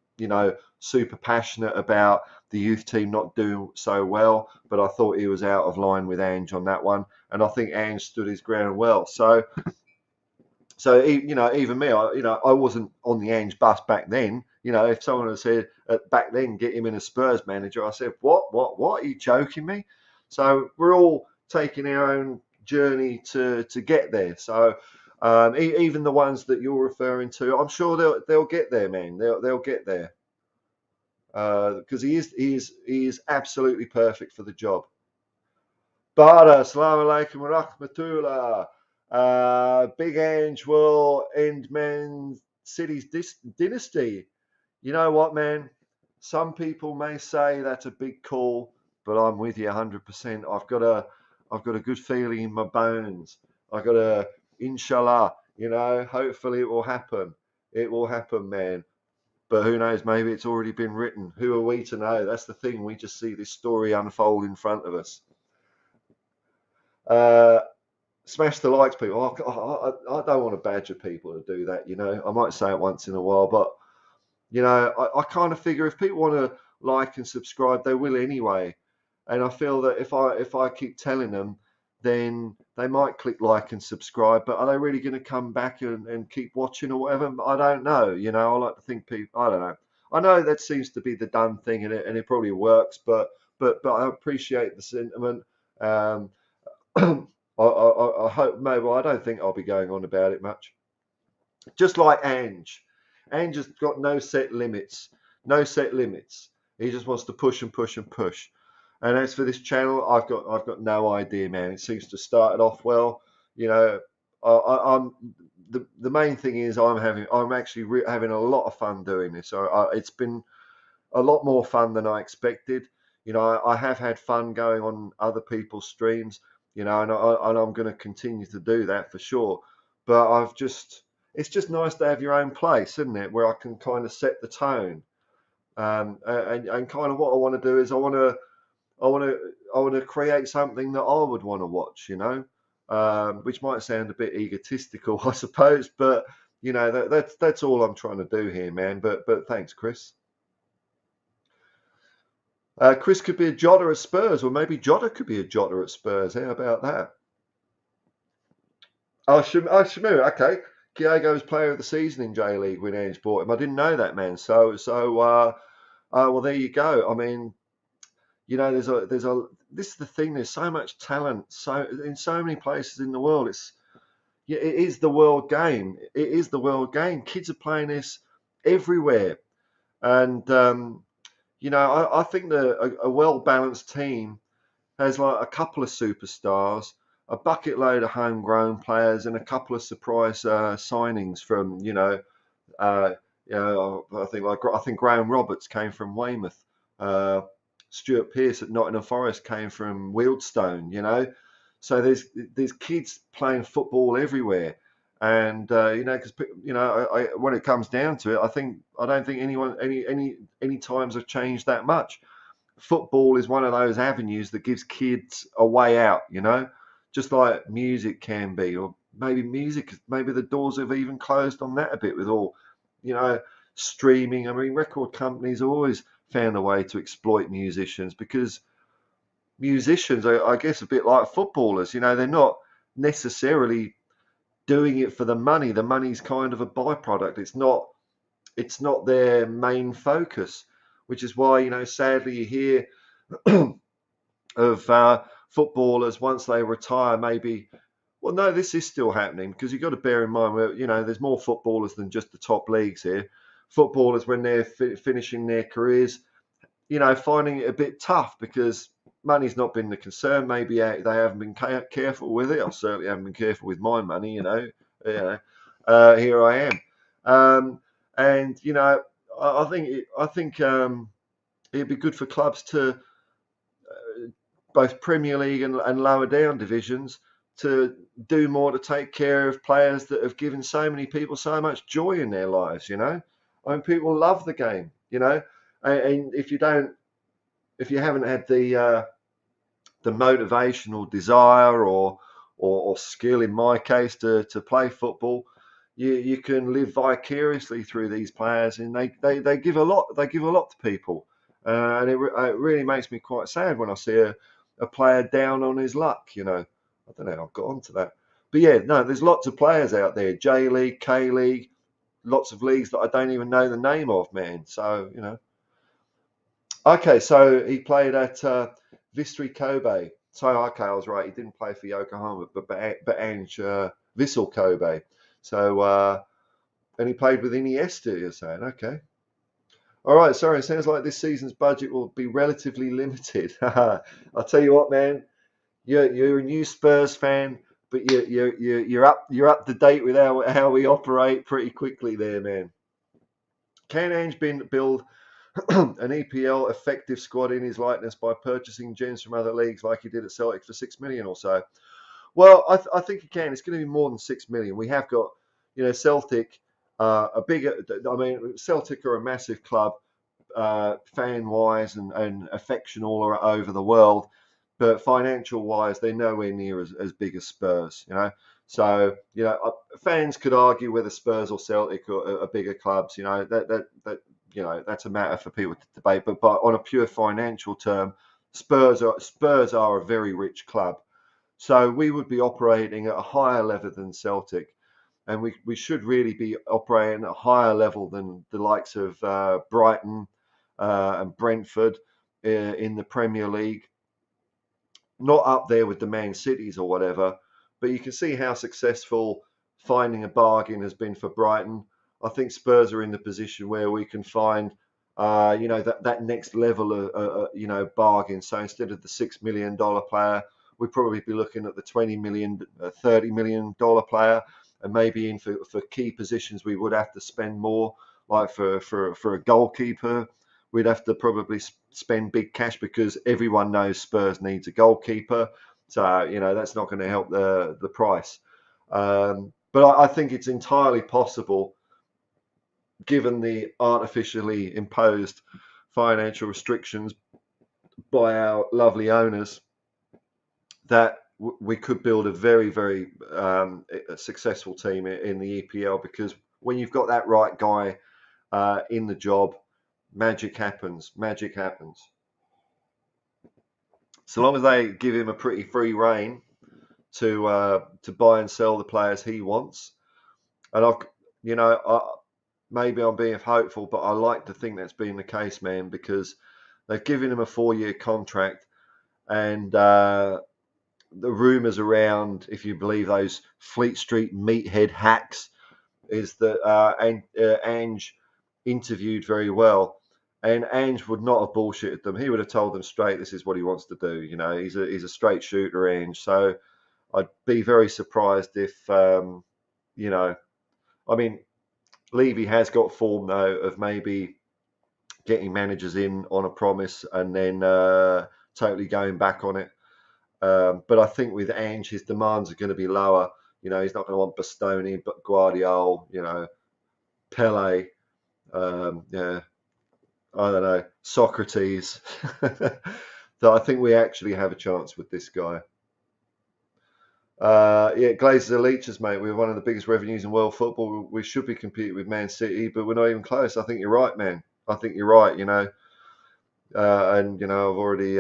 super passionate about the youth team not doing so well, but I thought he was out of line with Ange on that one, and I think Ange stood his ground well. So even me, I wasn't on the Ange bus back then. if someone had said back then, get him in a Spurs manager, I said, what? Are you joking me? So we're all taking our own journey to get there. So even the ones that you're referring to, I'm sure they'll get there, man. They'll get there because he is absolutely perfect for the job. Bada, assalamu alaikum wa rahmatullah. Big Ange will end Man City's dynasty. You know what, man? Some people may say that's a big call, but I'm with you 100%. I've got a good feeling in my bones. I've got a inshallah. Hopefully it will happen. It will happen, man. But who knows? Maybe it's already been written. Who are we to know? That's the thing. We just see this story unfold in front of us. Smash the likes, people. I don't want to badger people to do that. I might say it once in a while, but I kind of figure if people want to like and subscribe, they will anyway. And I feel that if I keep telling them, then they might click like and subscribe. But are they really going to come back and keep watching or whatever? I don't know. I like to think people. I don't know. I know that seems to be the done thing, and it probably works. But I appreciate the sentiment. I hope. Maybe I don't think I'll be going on about it much. Just like Ange. Ange has got no set limits. No set limits. He just wants to push and push and push. And as for this channel, I've got no idea, man. It seems to have started off well. I'm the main thing is I'm actually having a lot of fun doing this. So it's been a lot more fun than I expected. I have had fun going on other people's streams. And I'm going to continue to do that for sure. But it's just nice to have your own place, isn't it? Where I can kind of set the tone. And kind of what I want to do is I want to create something that I would want to watch, which might sound a bit egotistical, I suppose, but that's all I'm trying to do here, man. But thanks, Chris. Chris could be a Jota at Spurs, or maybe Jota could be a Jota at Spurs. How about that? Shamu, okay. Kyogo was player of the season in J League when Ange bought him. I didn't know that, man. So well, there you go. I mean, there's a this is the thing. There's so much talent, in so many places in the world. It is the world game. It is the world game. Kids are playing this everywhere, and I think that a well balanced team has like a couple of superstars, a bucket load of homegrown players, and a couple of surprise signings from I think Graham Roberts came from Weymouth. Stuart Pearce at Nottingham Forest came from Wealdstone. So there's kids playing football everywhere, and because when it comes down to it, I don't think any times have changed that much. Football is one of those avenues that gives kids a way out, just like music can be, or maybe the doors have even closed on that a bit with all, streaming. I mean, record companies always found a way to exploit musicians because musicians are, I guess, a bit like footballers. They're not necessarily doing it for the money. The money's kind of a byproduct. It's not their main focus, which is why, sadly you hear of footballers once they retire, maybe. Well, no, this is still happening because you've got to bear in mind where, there's more footballers than just the top leagues here. Footballers, when they're finishing their careers, finding it a bit tough because money's not been the concern. Maybe they haven't been careful with it. I certainly haven't been careful with my money, here I am. And, I think it'd be good for clubs to both Premier League and lower down divisions to do more to take care of players that have given so many people so much joy in their lives. I mean, people love the game. And if you haven't had the motivational desire or skill, in my case, to play football, you can live vicariously through these players, and they give a lot. They give a lot to people, and it really makes me quite sad when I see a player down on his luck. I don't know how I've got onto that, but yeah, no, there's lots of players out there: J League, K League, lots of leagues that I don't even know the name of, man. So, you know. Okay, so he played at Vistry Kobe. So, okay, I was right. He didn't play for Yokohama, but Ange Vissel Kobe. So, and he played with Iniesta, you're saying. Okay. All right, sorry. It sounds like this season's budget will be relatively limited. I'll tell you what, man. You're a new Spurs fan, but you're up to date with how we operate pretty quickly there, man. Can Ange build an EPL effective squad in his likeness by purchasing gens from other leagues like he did at Celtic for 6 million or so? Well, I think he can. It's going to be more than 6 million. We have got, Celtic, a bigger. I mean, Celtic are a massive club, fan wise and affection all over the world, but financial wise, they're nowhere near as big as Spurs. So fans could argue whether Spurs or Celtic are bigger clubs. That's a matter for people to debate. But on a pure financial term, Spurs are a very rich club. So we would be operating at a higher level than Celtic, and we should really be operating at a higher level than the likes of Brighton and Brentford in the Premier League. Not up there with the Man Cities or whatever, but you can see how successful finding a bargain has been for Brighton. I think Spurs are in the position where we can find, that next level of, bargain. So instead of the $6 million player, we'd probably be looking at the $20 million, $30 million player, and maybe in for key positions we would have to spend more, like for a goalkeeper. We'd have to probably spend big cash because everyone knows Spurs needs a goalkeeper. So, that's not going to help the price. But I think it's entirely possible, given the artificially imposed financial restrictions by our lovely owners, that we could build a very, very successful team in the EPL, because when you've got that right guy in the job, magic happens. Magic happens. So long as they give him a pretty free rein to buy and sell the players he wants, and maybe I'm being hopeful, but I like to think that's been the case, man, because they've given him a 4-year contract, and the rumours around, if you believe those Fleet Street meathead hacks, is that Ange interviewed very well. And Ange would not have bullshitted them. He would have told them straight, this is what he wants to do. He's a straight shooter, Ange. So I'd be very surprised if, Levy has got form, though, of maybe getting managers in on a promise and then totally going back on it. But I think with Ange, his demands are going to be lower. He's not going to want Bastoni, but Guardiola, Pele, I don't know, Socrates. So I think we actually have a chance with this guy. Glazers are leeches, mate. We're one of the biggest revenues in world football. We should be competing with Man City, but we're not even close. I think you're right, man. I think you're right, and, I've already,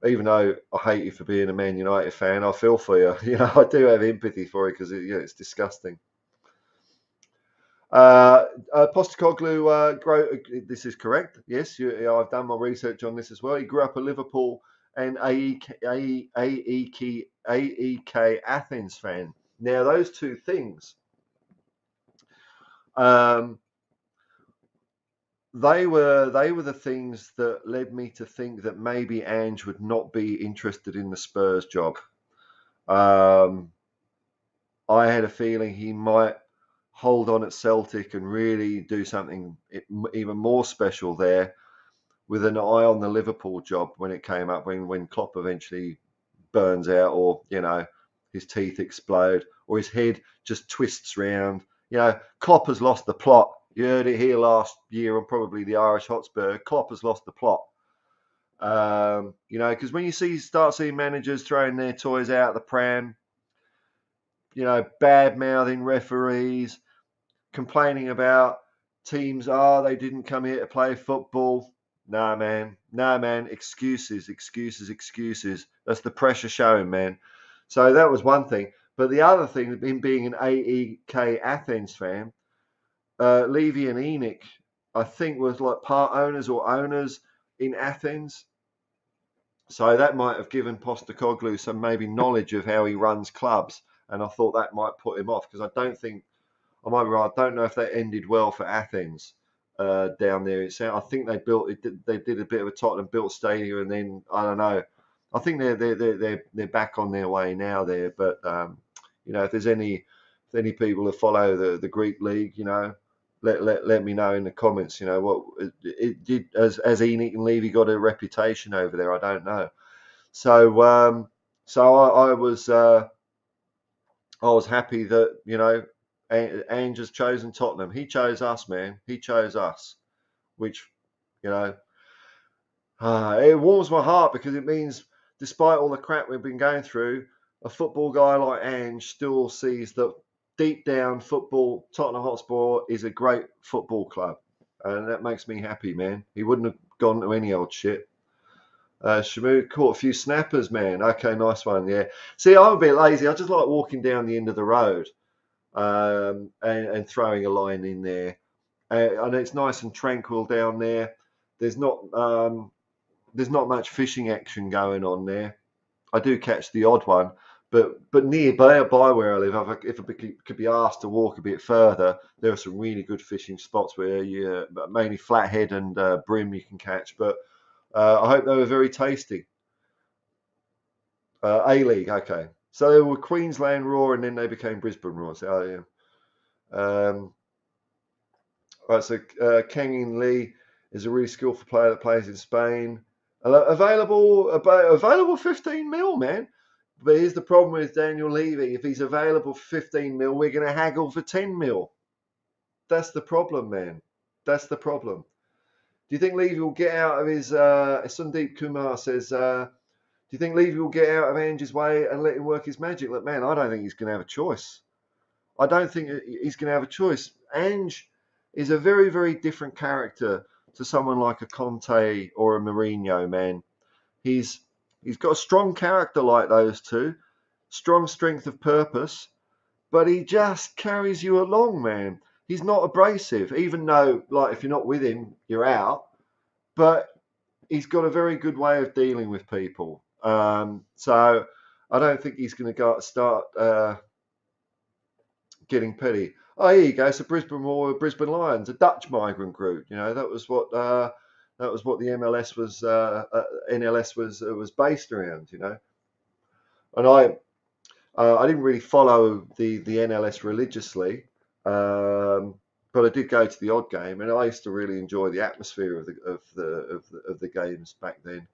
even though I hate you for being a Man United fan, I feel for you. I do have empathy for you because it's disgusting. Postecoglou, this is correct. Yes, I've done my research on this as well. He grew up a Liverpool and AEK Athens fan. Now, those two things, they were the things that led me to think that maybe Ange would not be interested in the Spurs job. I had a feeling he might hold on at Celtic and really do something even more special there, with an eye on the Liverpool job when it came up, when Klopp eventually burns out, or his teeth explode, or his head just twists round. Klopp has lost the plot. You heard it here last year on probably the Irish Hotspur. Klopp has lost the plot. Because when you start seeing managers throwing their toys out the pram, bad mouthing referees, complaining about teams, they didn't come here to play football. No, man. Excuses. That's the pressure showing, man. So that was one thing. But the other thing, him being an AEK Athens fan, Levy and Enoch, I think, was like part owners or owners in Athens. So that might have given Postecoglou some maybe knowledge of how he runs clubs. And I thought that might put him off, because I don't think, I might be right, I don't know if that ended well for Athens down there. I think they built it. They did a bit of a Tottenham built stadium, and then I don't know. I think they're back on their way now there. But if there's any people who follow the Greek league, let me know in the comments. What it did, as Enoch and Levy got a reputation over there. I don't know. So I was happy that Ange has chosen Tottenham. He chose us, man. He chose us, which it warms my heart, because it means, despite all the crap we've been going through, a football guy like Ange still sees that deep down Tottenham Hotspur is a great football club, and that makes me happy, man. He wouldn't have gone to any old shit. Shamu caught a few snappers, man. Okay, nice one. Yeah. See, I'm a bit lazy. I just like walking down the end of the road and throwing a line in there. And it's nice and tranquil down there. There's not much fishing action going on there. I do catch the odd one, but nearby where I live, if I could be asked to walk a bit further, there are some really good fishing spots where you mainly flathead and brim you can catch. But I hope they were very tasty. A-League, okay. So they were Queensland Roar, and then they became Brisbane Roar. So, yeah. Right, so Kangin Lee is a really skillful player that plays in Spain. Available 15 mil, man. But here's the problem with Daniel Levy. If he's available for 15 mil, we're going to haggle for 10 mil. That's the problem, man. That's the problem. Do you think Levy will get out of his... Sundeep Kumar says... do you think Levy will get out of Ange's way and let him work his magic? Look, man, I don't think he's going to have a choice. I don't think he's going to have a choice. Ange is a very, very different character to someone like a Conte or a Mourinho, man. He's got a strong character like those two, strong strength of purpose, but he just carries you along, man. He's not abrasive, even though, like, if you're not with him, you're out. But he's got a very good way of dealing with people. So I don't think he's going to start getting petty. Oh, here you go. So Brisbane Lions, a Dutch migrant group. That was what the NLS was based around. And I didn't really follow the NLS religiously, but I did go to the odd game, and I used to really enjoy the atmosphere of the games back then.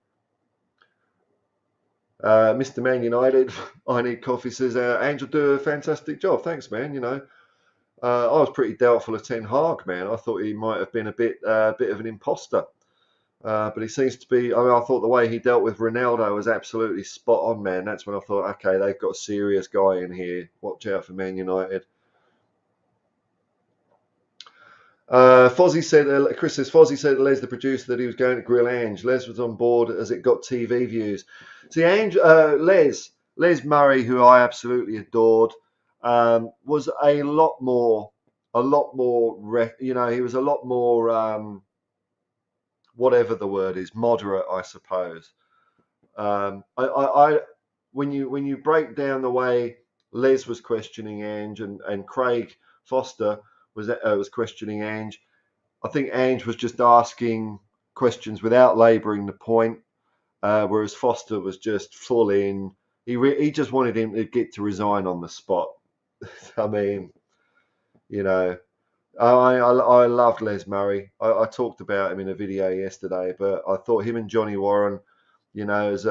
Mr. Man United, I Need Coffee says, Angel do a fantastic job. Thanks, man. I was pretty doubtful of Ten Hag, man. I thought he might have been a bit of an imposter. But he seems to be. I thought the way he dealt with Ronaldo was absolutely spot on, man. That's when I thought, okay, they've got a serious guy in here. Watch out for Man United. Fozzie said, Chris says, Fozzie said to Les, the producer, that he was going to grill Ange. Les was on board as it got TV views. See, Les Murray, who I absolutely adored, was he was a lot more, whatever the word is, moderate, I suppose. When you break down the way Les was questioning Ange and Craig Foster was questioning Ange, I think Ange was just asking questions without labouring the point, whereas Foster was just full in. He just wanted him to get to resign on the spot. I mean, I loved Les Murray. I talked about him in a video yesterday, but I thought him and Johnny Warren, as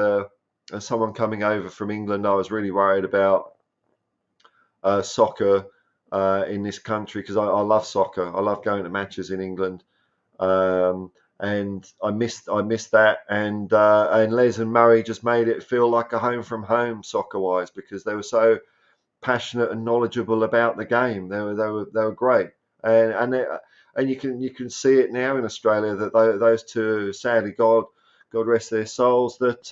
someone coming over from England, I was really worried about soccer in this country, because I love soccer. I love going to matches in England, and I missed that. And Les and Murray just made it feel like a home from home soccer wise, because they were so passionate and knowledgeable about the game. They were great, and you can see it now in Australia that those two, sadly, God rest their souls, that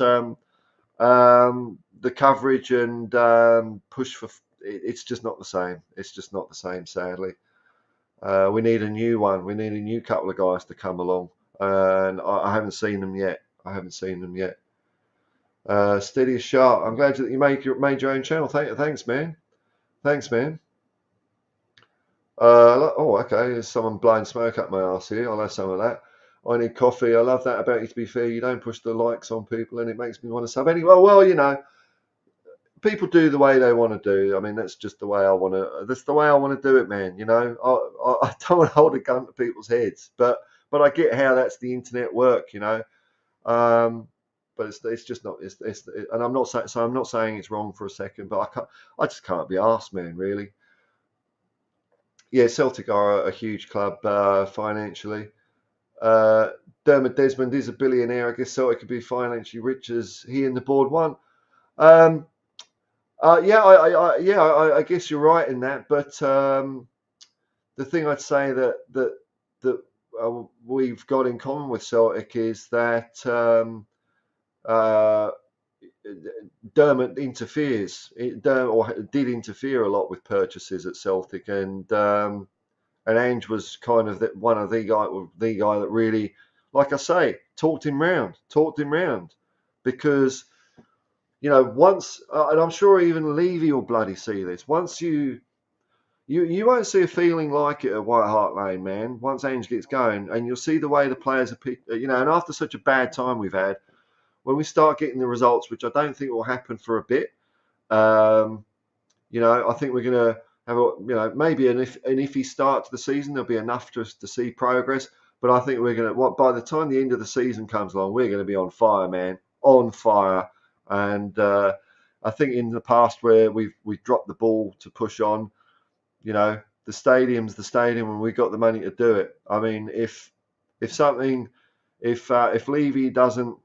the coverage and push for it's just not the same. It's just not the same, sadly. We need a new one. We need a new couple of guys to come along, and I haven't seen them yet. I haven't seen them yet. Steady as sharp. I'm glad that you made your own channel. Thanks, man. Thanks, man. Oh, okay. There's someone blowing smoke up my arse here. I'll have some of that. I need coffee. I love that about you, to be fair. You don't push the likes on people, and it makes me want to sub. Anyway, well, people do the way they want to do. I mean, that's just the way I want to. That's the way I want to do it, man. I don't want to hold a gun to people's heads, but I get how that's the internet work. But it's just not. And I'm not saying so. I'm not saying it's wrong for a second, but I just can't be arsed, man. Really. Yeah, Celtic are a huge club financially. Dermot Desmond is a billionaire. I guess Celtic could be financially rich as he and the board want. I guess you're right in that. But the thing I'd say that we've got in common with Celtic is that Dermot did interfere a lot with purchases at Celtic, and Ange was kind of the guy that really, like I say, talked him round, because once, and I'm sure even Levy will bloody see this. Once you won't see a feeling like it at White Hart Lane, man. Once Ange gets going, and you'll see the way the players are picked, and after such a bad time we've had, when we start getting the results, which I don't think will happen for a bit, I think we're going to have maybe an iffy start to the season. There'll be enough to see progress, but I think we're going to, by the time the end of the season comes along, we're going to be on fire, man, on fire. And I think in the past where we've dropped the ball to push on, the stadium's the stadium, and we got the money to do it. I mean, if Levy doesn't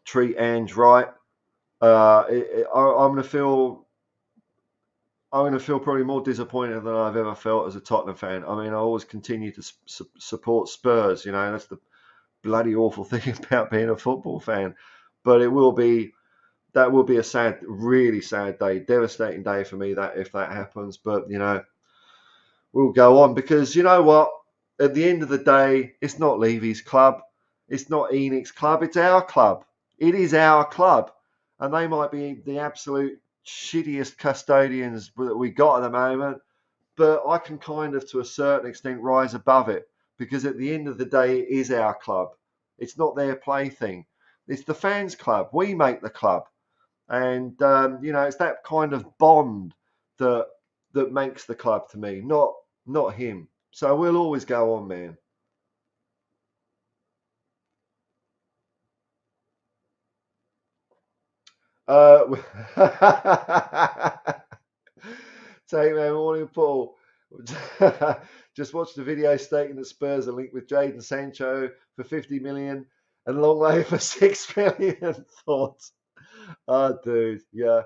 treat Ange right, I'm going to feel probably more disappointed than I've ever felt as a Tottenham fan. I mean, I always continue to support Spurs. That's the bloody awful thing about being a football fan. But that will be a sad, really sad day, devastating day for me if that happens. But we'll go on, because you know what? At the end of the day, it's not Levy's club, it's not Enoch's club, it's our club. It is our club, and they might be the absolute shittiest custodians that we got at the moment, but I can kind of, to a certain extent, rise above it, because at the end of the day, it is our club. It's not their plaything. It's the fans' club. We make the club, and it's that kind of bond that makes the club to me, not him. So we'll always go on, man. Take my morning, Paul. Just watched the video stating that Spurs are linked with Jadon Sancho for 50 million and Longley for 6 million. Thoughts? Oh, dude, yeah.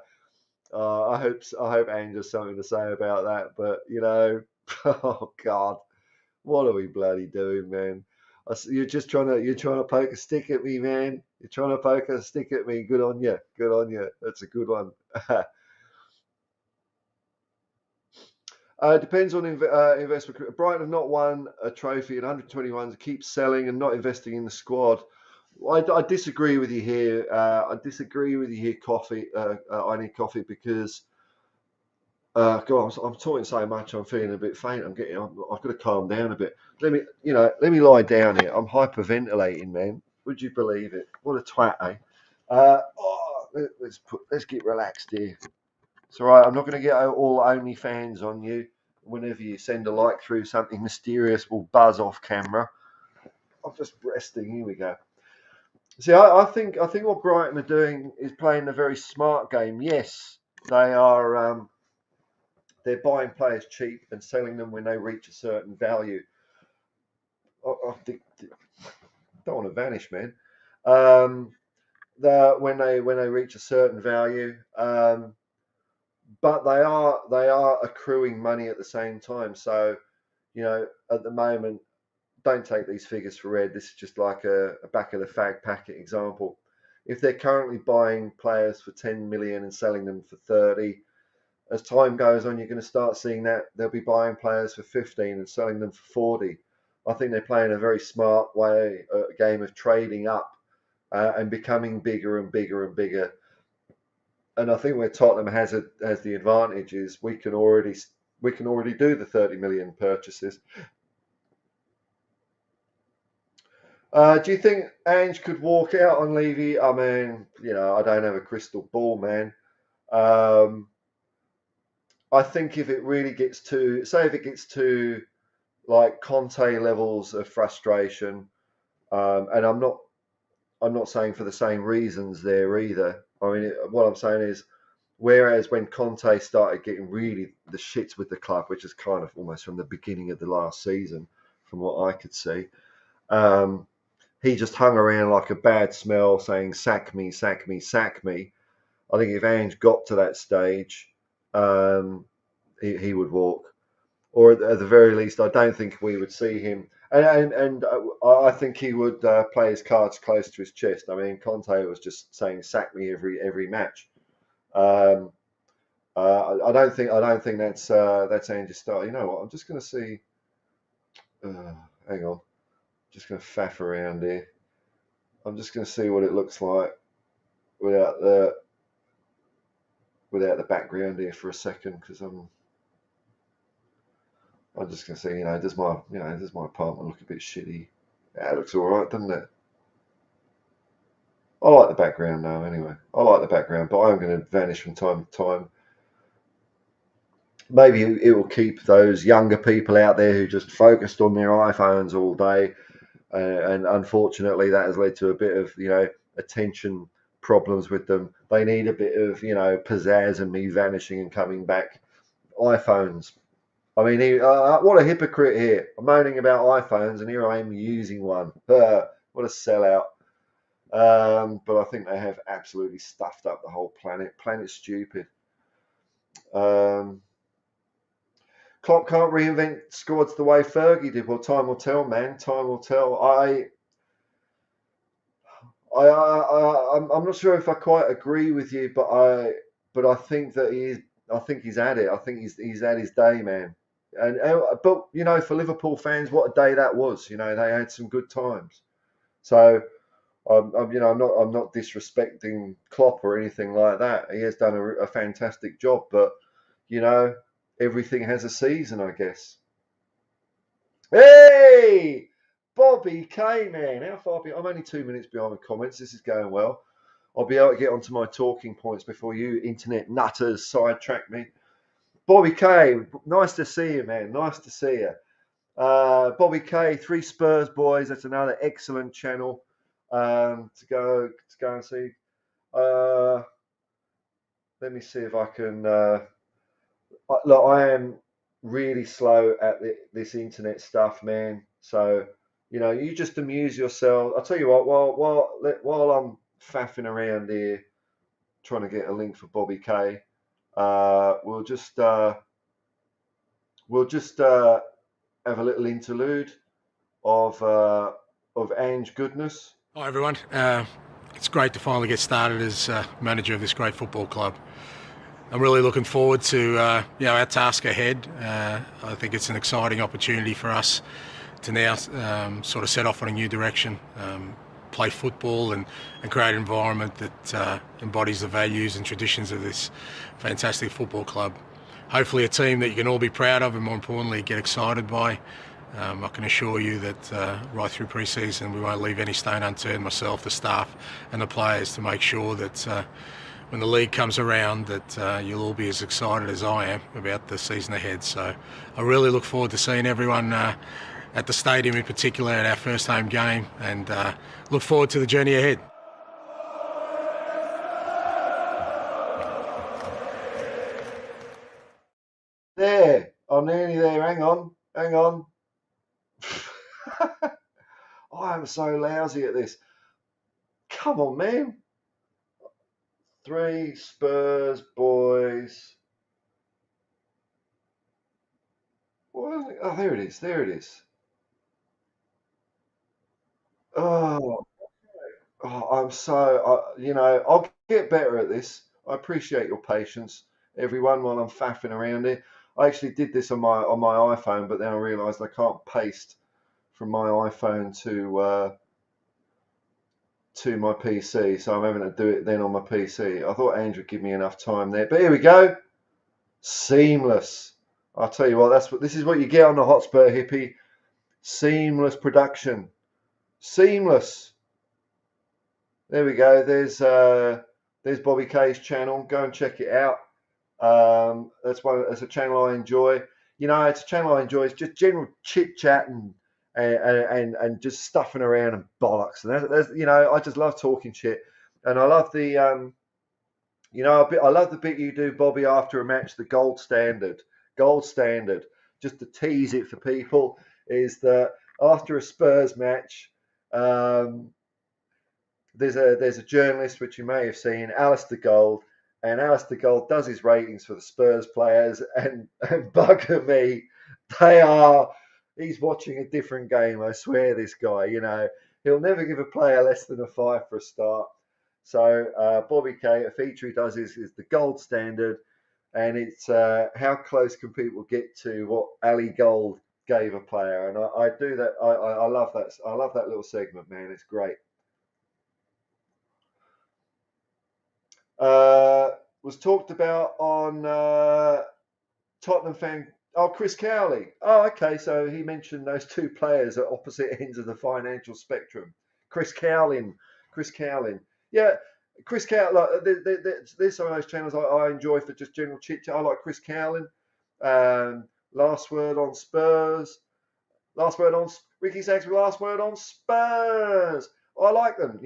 I hope Ange has something to say about that. But oh God, what are we bloody doing, man? You're trying to poke a stick at me, man. You're trying to poke a stick at me. Good on you. Good on you. That's a good one. Depends on investment. Brighton have not won a trophy at 121. Keep selling and not investing in the squad. I disagree with you here. Coffee. I need coffee because. God, I'm talking so much. I'm feeling a bit faint. I've got to calm down a bit. Let me lie down here. I'm hyperventilating, man. Would you believe it? What a twat, eh? Let's get relaxed here. It's all right. I'm not going to get all OnlyFans on you. Whenever you send a like through, something mysterious will buzz off camera. I'm just resting. Here we go. See, I think what Brighton are doing is playing a very smart game. Yes, they are. They're buying players cheap and selling them when they reach a certain value. I think, don't want to vanish, man. When they reach a certain value, but they are accruing money at the same time. So, at the moment, don't take these figures for red. This is just like a back of the fag packet example. If they're currently buying players for 10 million and selling them for 30, as time goes on, you're going to start seeing that they'll be buying players for 15 and selling them for 40. I think they're playing a very smart way, a game of trading up and becoming bigger and bigger and bigger. And I think where Tottenham has the advantage is we can already do the 30 million purchases. Do you think Ange could walk out on Levy? I mean, I don't have a crystal ball, man. I think if it really gets to, say, if it gets to like Conte levels of frustration, and I'm not saying for the same reasons there either. I mean, what I'm saying is, whereas when Conte started getting really the shits with the club, which is kind of almost from the beginning of the last season, from what I could see, he just hung around like a bad smell saying, sack me, sack me, sack me. I think if Ange got to that stage, he would walk. Or at the very least, I don't think we would see him. And I think he would play his cards close to his chest. I mean, Conte was just saying "sack me" every match. I don't think that's Ange's style. You know what? I'm just going to see. Hang on, just going to faff around here. I'm just going to see what it looks like without the background here for a second, because I'm just going to say, does my apartment look a bit shitty? Yeah, it looks all right, doesn't it? I like the background now, anyway. I like the background, but I'm going to vanish from time to time. Maybe it will keep those younger people out there who just focused on their iPhones all day, and unfortunately, that has led to a bit of attention problems with them. They need a bit of pizzazz and me vanishing and coming back. iPhones. I mean, what a hypocrite here. I'm moaning about iPhones, and here I am using one. What a sellout. But I think they have absolutely stuffed up the whole planet. Planet's stupid. Klopp can't reinvent squads the way Fergie did. Well, time will tell, man. Time will tell. I'm not sure if I quite agree with you, but I think that I think he's at it. I think he's at his day, man. But for Liverpool fans, what a day that was. They had some good times. So I'm not disrespecting Klopp or anything like that. He has done a fantastic job, but everything has a season, I guess. Hey, Bobby K, man, how far behind? I'm only 2 minutes behind the comments. This is going well. I'll be able to get onto my talking points before you internet nutters sidetrack me. Bobby K, nice to see you, man. Nice to see you. Bobby K, 3 Spurs boys. That's another excellent channel to go and see. Let me see if I can. Look, I am really slow at this internet stuff, man. So you just amuse yourself. I'll tell you what. While I'm faffing around here trying to get a link for Bobby K, we'll just have a little interlude of Ange goodness. Hi everyone, it's great to finally get started as manager of this great football club. I'm really looking forward to our task ahead. I think it's an exciting opportunity for us to now sort of set off on a new direction, play football and create an environment that embodies the values and traditions of this fantastic football club. Hopefully a team that you can all be proud of and more importantly get excited by. I can assure you that right through pre-season we won't leave any stone unturned, myself, the staff and the players, to make sure that when the league comes around that you'll all be as excited as I am about the season ahead. So I really look forward to seeing everyone at the stadium, in particular at our first home game, and look forward to the journey ahead. There, I'm nearly there. Hang on. I am so lousy at this. Come on, man. 3 Spurs boys. What? Oh, there it is. Oh, I'm so, I'll get better at this. I appreciate your patience. everyone, while I'm faffing around here. I actually did this on my iPhone, but then I realised I can't paste from my iPhone to my PC, so I'm having to do it then on my PC. I thought Ange would give me enough time there, but here we go. Seamless. I'll tell you what, this is what you get on the Hotspur Hippie. Seamless production. Seamless. There we go. There's Bobby K's channel. Go and check it out. That's a channel I enjoy. It's a channel I enjoy. It's just general chit chat and just stuffing around and bollocks. And I just love talking shit. And I love I love the bit you do, Bobby, after a match. The gold standard, just to tease it for people, is that after a Spurs match, there's a journalist, which you may have seen, Alistair Gold, and Alistair Gold does his ratings for the Spurs players, and bugger me, he's watching a different game, I swear, this guy, he'll never give a player less than a 5 for a start. So Bobby K, a feature he does is the gold standard, and it's how close can people get to what Ali Gold gave a player, and I do that. I love that. I love that little segment, man. It's great. Was talked about on Tottenham fan. Oh, Chris Cowley. Oh, okay. So he mentioned those two players at opposite ends of the financial spectrum. Chris Cowlin. Yeah, Chris Cowlin. Like, there's some of those channels I enjoy for just general chit chat. I like Chris Cowlin. Last word on Spurs. Last word on Ricky Saxby. Last word on Spurs. I like them.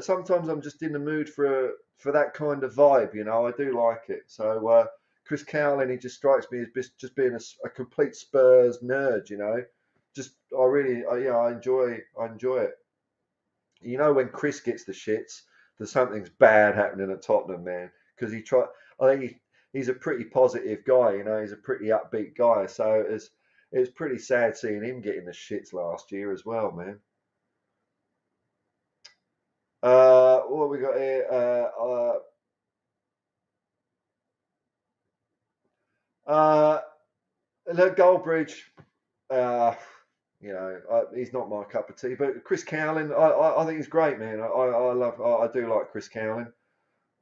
Sometimes I'm just in the mood for that kind of vibe. I do like it. So Chris Cowlin, he just strikes me as just being a complete Spurs nerd. I enjoy it. When Chris gets the shits, there's something's bad happening at Tottenham, man. Because I think he's a pretty positive guy. He's a pretty upbeat guy. So it was pretty sad seeing him getting the shits last year as well, man. What have we got here? Look, Goldbridge, he's not my cup of tea. But Chris Cowlin, I think he's great, man. I do like Chris Cowlin.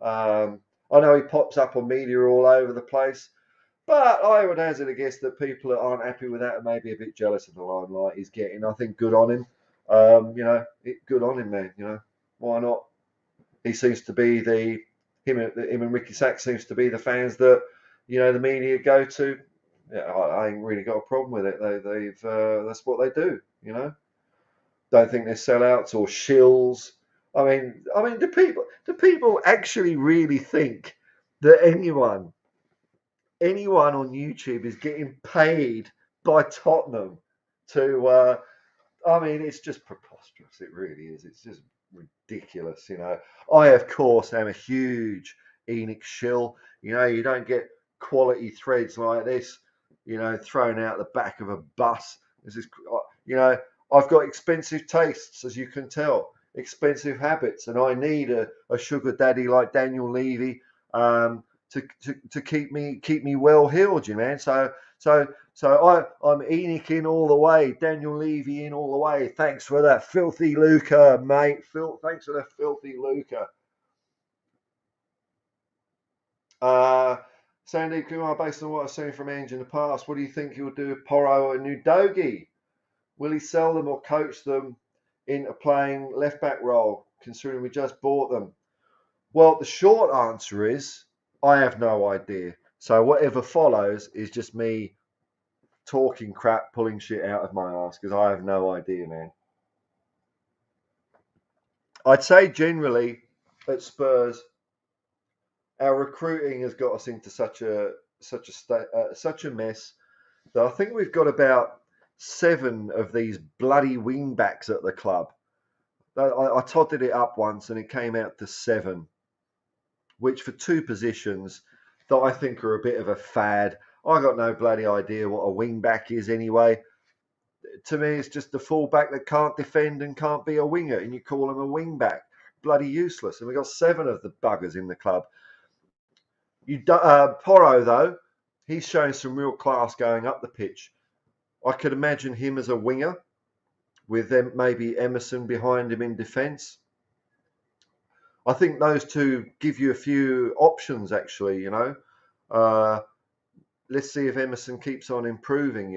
I know he pops up on media all over the place, but I would hazard a guess that people that aren't happy with that are maybe a bit jealous of the limelight he's getting. I think good on him. Good on him, man. Why not? He seems to be him and Ricky Sachs seems to be the fans that the media go to. Yeah, I ain't really got a problem with it. That's what they do. Don't think they're sellouts or shills. I mean, do people actually really think that anyone on YouTube is getting paid by Tottenham to? It's just preposterous. It really is. It's just ridiculous. I, of course, am a huge Enoch shill. You don't get quality threads like this, thrown out the back of a bus. This is, I've got expensive tastes, as you can tell, expensive habits, and I need a sugar daddy like Daniel Levy to keep me well heeled, man. So I'm Enoch in all the way, Daniel Levy in all the way. Thanks for that filthy lucre, mate. Thanks for that filthy lucre. Sandeep Kumar, based on what I've seen from Ange in the past, what do you think he'll do with Porro and Udogie? Will he sell them or coach them into playing left back role, considering we just bought them? Well, the short answer is I have no idea. So whatever follows is just me talking crap, pulling shit out of my ass, because I have no idea, man. I'd say generally at Spurs, our recruiting has got us into such a mess that I think we've got about 7 of these bloody wing backs at the club. I totted it up once and it came out to 7, which for 2 positions that I think are a bit of a fad. I got no bloody idea what a wing back is anyway. To me, it's just a fullback that can't defend and can't be a winger, and you call him a wing back. Bloody useless. And we've got 7 of the buggers in the club. Porro, though, he's showing some real class going up the pitch. I could imagine him as a winger with them, maybe Emerson behind him in defence. I think those two give you a few options, actually, Uh, let's see if Emerson keeps on improving,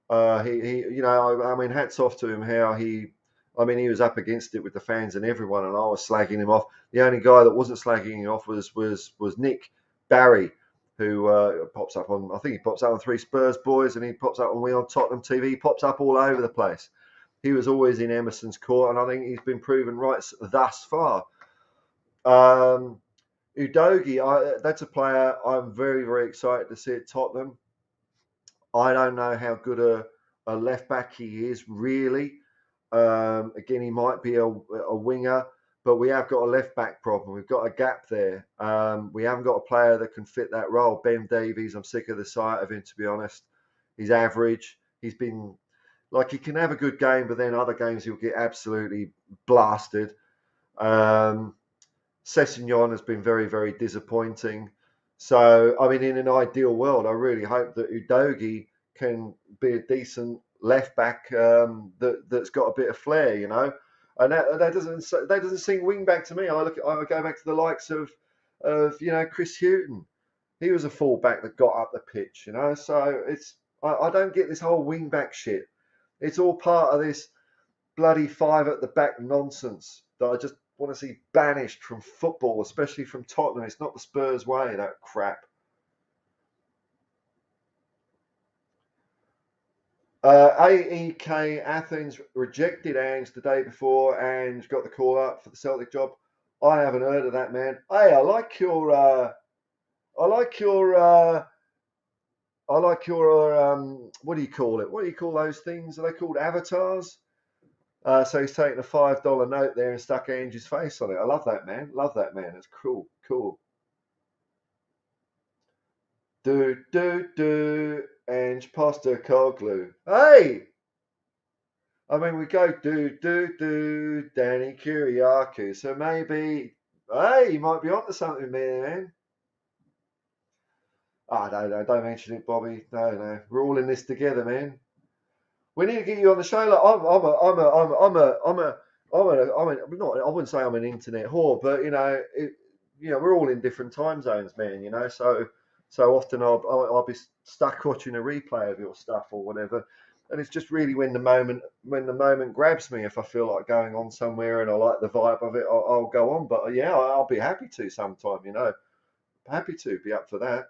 I mean, hats off to him how he was up against it with the fans and everyone, and I was slagging him off. The only guy that wasn't slagging him off was Nick Barry, who pops up on, I think he pops up on Three Spurs Boys, and he pops up on We on Tottenham TV, he pops up all over the place. He was always in Emerson's court, and I think he's been proven right thus far. Udogie, that's a player I'm very, very excited to see at Tottenham. I don't know how good a left back he is, really. Again, he might be a winger, but we have got a left back problem. We've got a gap there. We haven't got a player that can fit that role. Ben Davies, I'm sick of the sight of him, to be honest. He's average. He's been like, he can have a good game, but then other games he'll get absolutely blasted. Sessegnon has been very, very disappointing. So, I mean, in an ideal world, I really hope that Udogie can be a decent left back that's got a bit of flair, And that doesn't seem wing back to me. I go back to the likes of Chris Hughton. He was a fullback that got up the pitch, So I don't get this whole wing back shit. It's all part of this bloody five at the back nonsense that I just want to see banished from football, especially from Tottenham. It's not the Spurs way, that crap. AEK Athens rejected Ange the day before Ange got the call up for the Celtic job. I haven't heard of that, man. Hey, I like your what do you call it? What do you call those things? Are they called avatars? So he's taken a $5 note there and stuck Ange's face on it. I love that, man. Love that, man. It's cool. Ange Postecoglou. Hey! I mean, we go Danny Kyriakou. So maybe, hey, you might be onto something, man. Oh, no, don't mention it, Bobby. No. We're all in this together, man. We need to get you on the show. Like, I wouldn't say I'm an internet whore, but we're all in different time zones, man. So often I'll be stuck watching a replay of your stuff or whatever, and it's just really when the moment grabs me. If I feel like going on somewhere and I like the vibe of it, I'll go on. But yeah, I'll be happy to sometime. Happy to be up for that.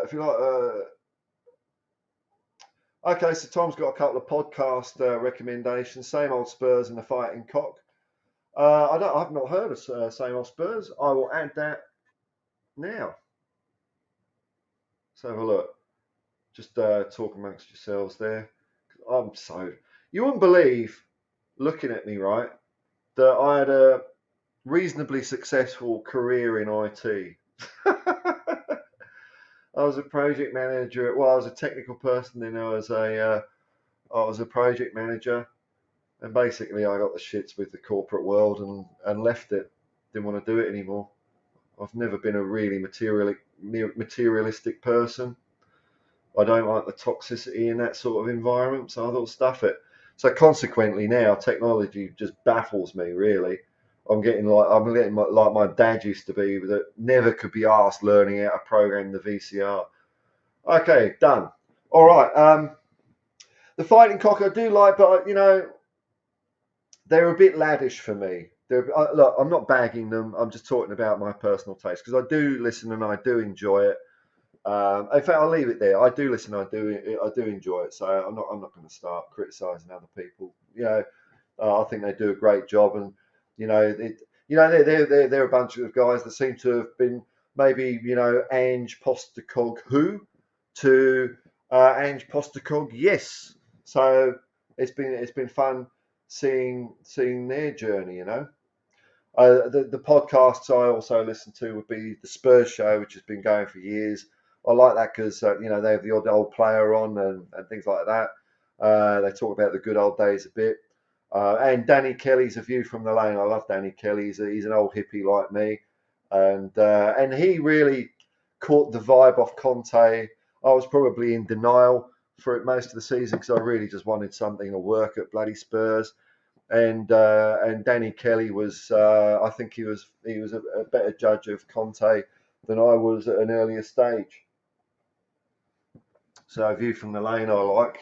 If you like, okay, so Tom's got a couple of podcast recommendations. Same Old Spurs and the Fighting Cock. I've not heard of Same Old Spurs. I will add that now. Let's have a look. Just talk amongst yourselves there. You wouldn't believe, looking at me, right, that I had a reasonably successful career in IT. I was a project manager. Well, I was a technical person, then I was a project manager, and basically I got the shits with the corporate world and left it. Didn't want to do it anymore. I've never been a really materialistic person. I don't like the toxicity in that sort of environment, so I thought, stuff it. So consequently, now technology just baffles me. Really, I'm getting like my dad used to be, that never could be asked learning how to program the VCR. Okay, done. All right. The Fighting Cock I do like, but they're a bit laddish for me. Look, I'm not bagging them. I'm just talking about my personal taste, because I do listen and I do enjoy it. In fact, I'll leave it there. I do listen. I do enjoy it. So I'm not going to start criticising other people. I think they do a great job, and they're a bunch of guys that seem to have been maybe Ange Postecoglou to Ange Postecoglou. Yes. So it's been fun seeing their journey. The podcasts I also listen to would be the Spurs show, which has been going for years. I like that because they have the odd player on and things like that. They talk about the good old days a bit. And Danny Kelly's A View from the Lane. I love Danny Kelly. He's an old hippie like me, and he really caught the vibe off Conte. I was probably in denial for it most of the season because I really just wanted something to work at bloody Spurs. And Danny Kelly was, I think he was a better judge of Conte than I was at an earlier stage. So A View from the Lane I like.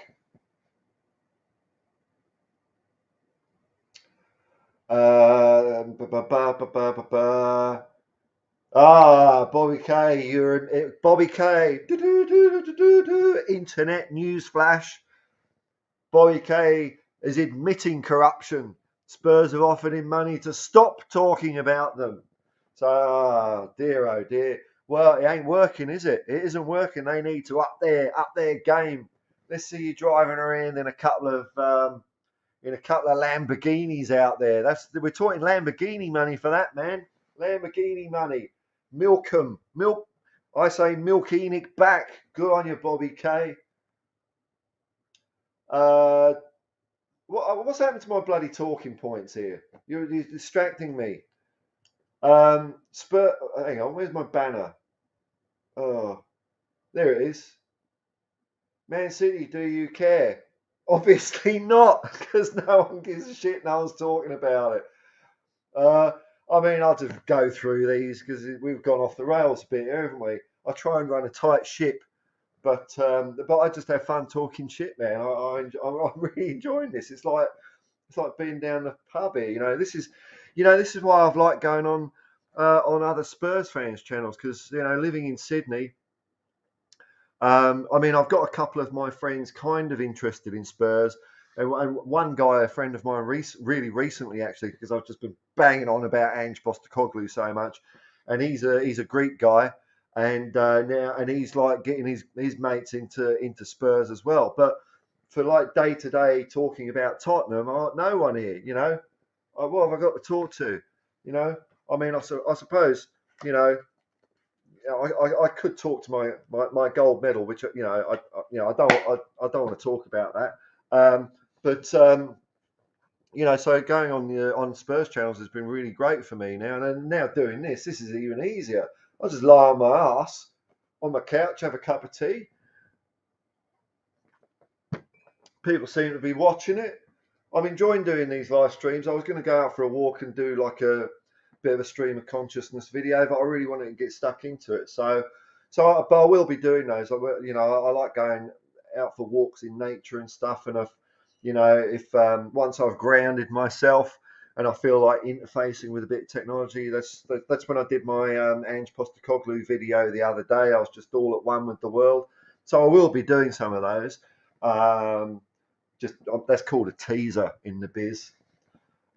Bobby K, Bobby K. Internet news flash. Bobby K is admitting corruption. Spurs have offered him money to stop talking about them. So, dear, oh dear. Well, it ain't working, is it? It isn't working. They need to up their game. Let's see you driving around in a couple of Lamborghinis out there. We're talking Lamborghini money for that, man. Lamborghini money. Milk 'em. Milk. I say milk Enoch back. Good on you, Bobby K. What's happened to my bloody talking points here? You're distracting me. Hang on, where's my banner? Oh, there it is. Man City, do you care? Obviously not, because no one gives a shit. No one's talking about it. I mean, I'll just go through these because we've gone off the rails a bit, haven't we? I try and run a tight ship, but I just have fun talking shit, man. I'm really enjoying this. It's like being down the pub here. This is why I've liked going on other Spurs fans channels because living in Sydney. I mean, I've got a couple of my friends kind of interested in Spurs. And one guy, a friend of mine, really recently, actually, because I've just been banging on about Ange Postecoglou so much, and he's a Greek guy, and he's like getting his mates into Spurs as well. But for like day to day talking about Tottenham, no one here. What have I got to talk to? I mean, I suppose I could talk to my gold medal, which I don't want to talk about that. But so going on Spurs channels has been really great for me now. And now doing this is even easier. I just lie on my ass on my couch, have a cup of tea. People seem to be watching it. I'm enjoying doing these live streams. I was going to go out for a walk and do like a bit of a stream of consciousness video, but I really wanted to get stuck into it. But I will be doing those. I like going out for walks in nature and stuff. And if once I've grounded myself and I feel like interfacing with a bit of technology, that's when I did my Ange Postecoglou video the other day. I was just all at one with the world. So I will be doing some of those. That's called a teaser in the biz.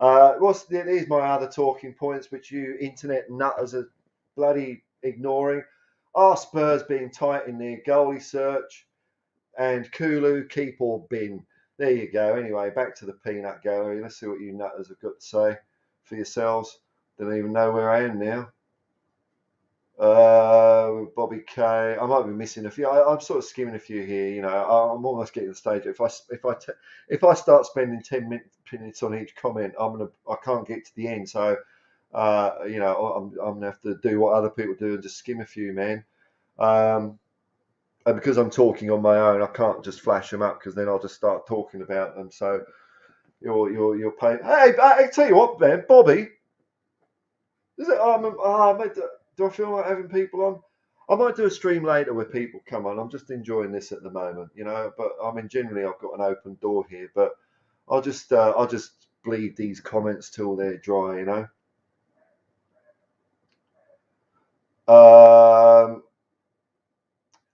Here's my other talking points, which you internet nutters are bloody ignoring. Are Spurs being tight in their goalie search? And Kulu, keep or bin. There you go. Anyway, back to the peanut gallery. Let's see what you nutters have got to say for yourselves. Don't even know where I am now. Bobby K. I might be missing a few. I'm sort of skimming a few here. I'm almost getting to the stage. If I start spending 10 minutes on each comment, I can't get to the end. So, I'm gonna have to do what other people do and just skim a few, man. And because I'm talking on my own, I can't just flash them up because then I'll just start talking about them. So, you're paying. Hey, I tell you what, man, Bobby. Is it? Do I feel like having people on? I might do a stream later where people come on. I'm just enjoying this at the moment, But I mean, generally, I've got an open door here. But I'll just bleed these comments till they're dry,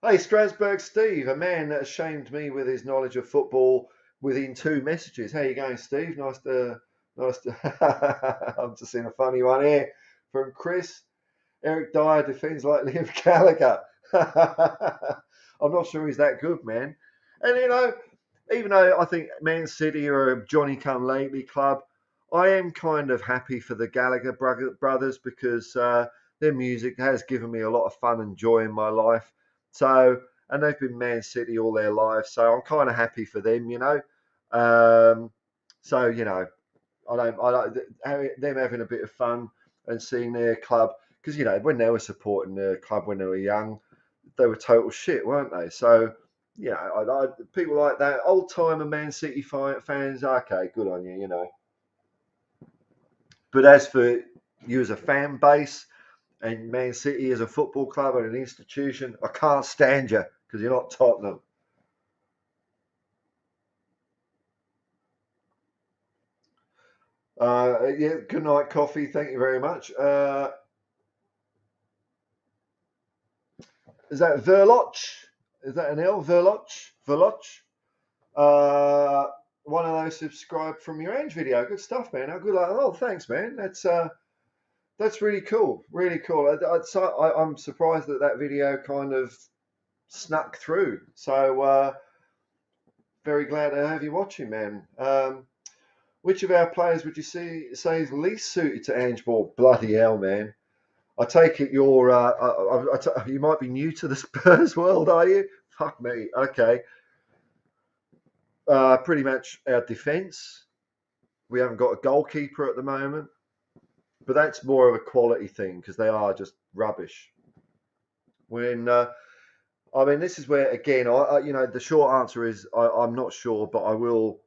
Hey, Strasbourg Steve, a man that has shamed me with his knowledge of football within 2 messages. How you going, Steve? Nice to. I'm just seeing a funny one here from Chris. Eric Dyer defends like Liam Gallagher. I'm not sure he's that good, man. And even though I think Man City are a Johnny-come-lately club, I am kind of happy for the Gallagher brothers because their music has given me a lot of fun and joy in my life. And they've been Man City all their lives, so I'm kind of happy for them, So I like them having a bit of fun and seeing their club, because when they were supporting their club when they were young, they were total shit, weren't they? So people like that, old timer Man City fans. Okay, good on you. But as for you as a fan base and Man City as a football club and an institution, I can't stand you because you're not Tottenham. Yeah, good night, coffee. Thank you very much. Is that Verloc? Is that an L? Verloc? Verloc? One of those subscribed from your Ange video. Good stuff, man. How good. Oh, thanks, man. That's really cool. Really cool. I'm surprised that video kind of snuck through. So very glad to have you watching, man. Which of our players would you say is least suited to Ange Ball? Bloody hell, man. I take it you might be new to the Spurs world, are you? Fuck me. Okay. Pretty much our defence. We haven't got a goalkeeper at the moment, but that's more of a quality thing because they are just rubbish. This is where again, the short answer is I'm not sure, but I will,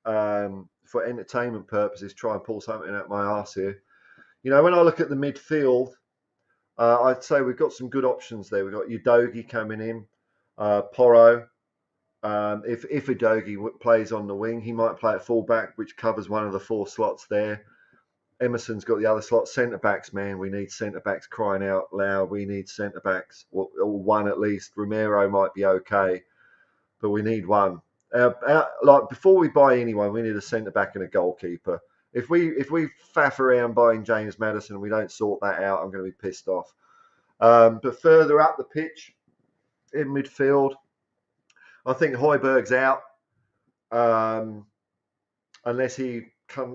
for entertainment purposes, try and pull something out my arse here. When I look at the midfield, I'd say we've got some good options there. We've got Udogie coming in, Porro. If Udogie plays on the wing, he might play at fullback, which covers one of the 4 slots there. Emerson's got the other slot. Centre backs, man, we need centre backs. Crying out loud, we need centre backs, or one at least. Romero might be okay, but we need one. Like before we buy anyone, we need a centre back and a goalkeeper. If we faff around buying James Maddison and we don't sort that out, I'm going to be pissed off. But further up the pitch in midfield, I think Højbjerg's out, unless he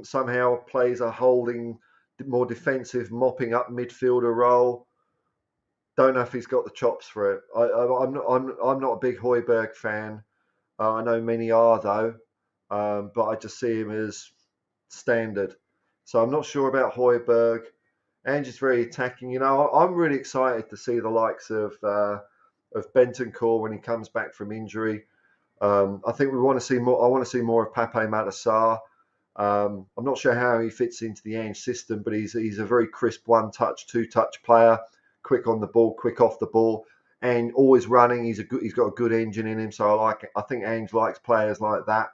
somehow plays a holding, more defensive, mopping up midfielder role. Don't know if he's got the chops for it. I'm not a big Højbjerg fan. I know many are though, but I just see him as standard. So I'm not sure about Højbjerg. Ange is very attacking. I'm really excited to see the likes of Bentancur when he comes back from injury. I think we want to see more. I want to see more of Pape Matar. I'm not sure how he fits into the Ange system, but he's a very crisp one-touch, two-touch player, quick on the ball, quick off the ball, and always running. He's got a good engine in him, so I like it. I think Ange likes players like that.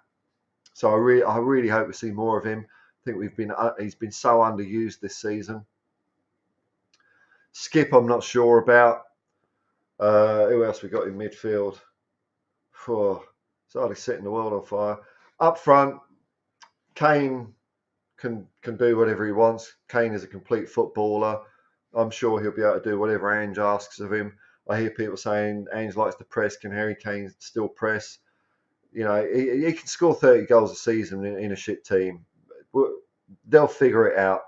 So I really hope we see more of him. I think he's been so underused this season. Skip, I'm not sure about. Who else we got in midfield? It's hardly setting the world on fire. Up front, Kane can do whatever he wants. Kane is a complete footballer. I'm sure he'll be able to do whatever Ange asks of him. I hear people saying Ange likes to press. Can Harry Kane still press? He can score 30 goals a season in a shit team. They'll figure it out.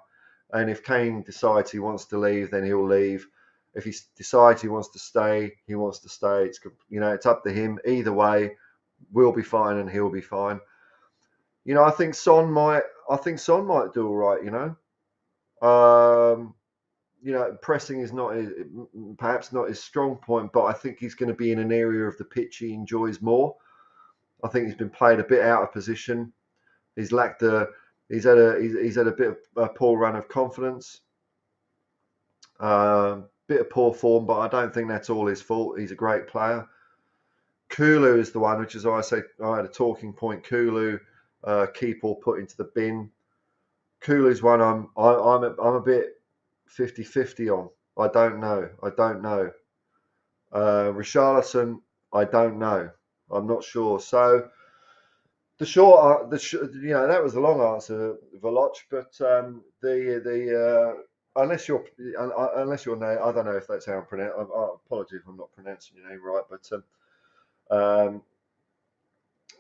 And if Kane decides he wants to leave, then he'll leave. If he decides he wants to stay, he wants to stay. It's up to him. Either way, we'll be fine and he'll be fine. I think Son might do all right. Pressing is perhaps not his strong point, but I think he's going to be in an area of the pitch he enjoys more. I think he's been played a bit out of position. He's had a bit of a poor run of confidence, bit of poor form, but I don't think that's all his fault. He's a great player. Kulu is the one, which is why I say I had a talking point. Kulu, keep or put into the bin. Kulu's one I'm a bit 50-50 on. I don't know. Richarlison, I don't know. I'm not sure. So that was the long answer, Veloc. But unless you're name, I don't know if that's how I'm pronouncing. I apologize if I'm not pronouncing your name right, but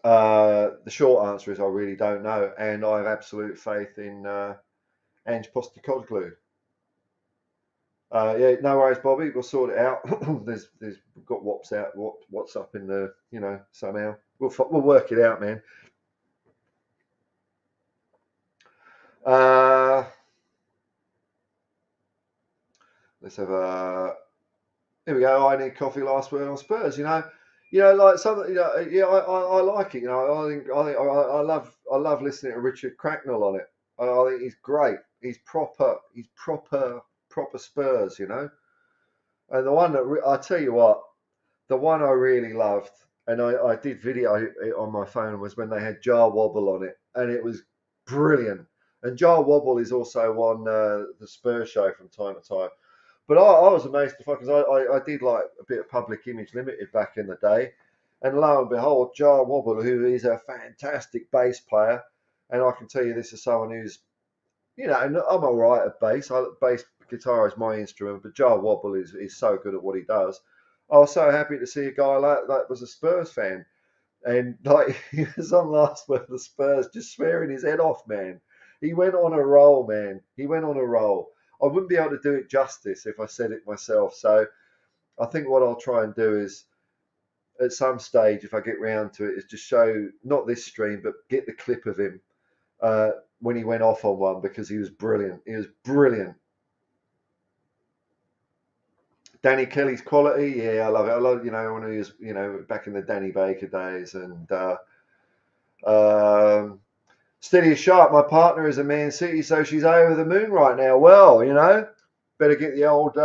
the short answer is I really don't know, and I have absolute faith in Ange Postecoglou. Yeah, no worries, Bobby. We'll sort it out. We've got WhatsApp in the somehow. We'll work it out, man. Let's have a. Here we go. I need coffee. Last word on Spurs. Like some. Yeah. I like it. I love listening to Richard Cracknell on it. I think he's great. He's proper. He's proper Spurs. And the one that I tell you what, the one I really loved, and I did video it on my phone, was when they had Jar Wobble on it, and it was brilliant. And Jar Wobble is also on the Spurs show from time to time. But I was amazed because I did like a bit of Public Image Limited back in the day. And lo and behold, Jar Wobble, who is a fantastic bass player, and I can tell you this is someone who's, and I'm all right at bass. Bass guitar is my instrument, but Jar Wobble is so good at what he does. I was so happy to see a guy like that was a Spurs fan. And like he was on last word the Spurs, just swearing his head off, man. He went on a roll, man. He went on a roll. I wouldn't be able to do it justice if I said it myself. So I think what I'll try and do is, at some stage, if I get round to it, is just show, not this stream, but get the clip of him when he went off on one, because he was brilliant. He was brilliant. Danny Kelly's quality, yeah, I love it. I love, when he was, back in the Danny Baker days. And Steady as sharp, my partner is a Man City, so she's over the moon right now. Well, better get the old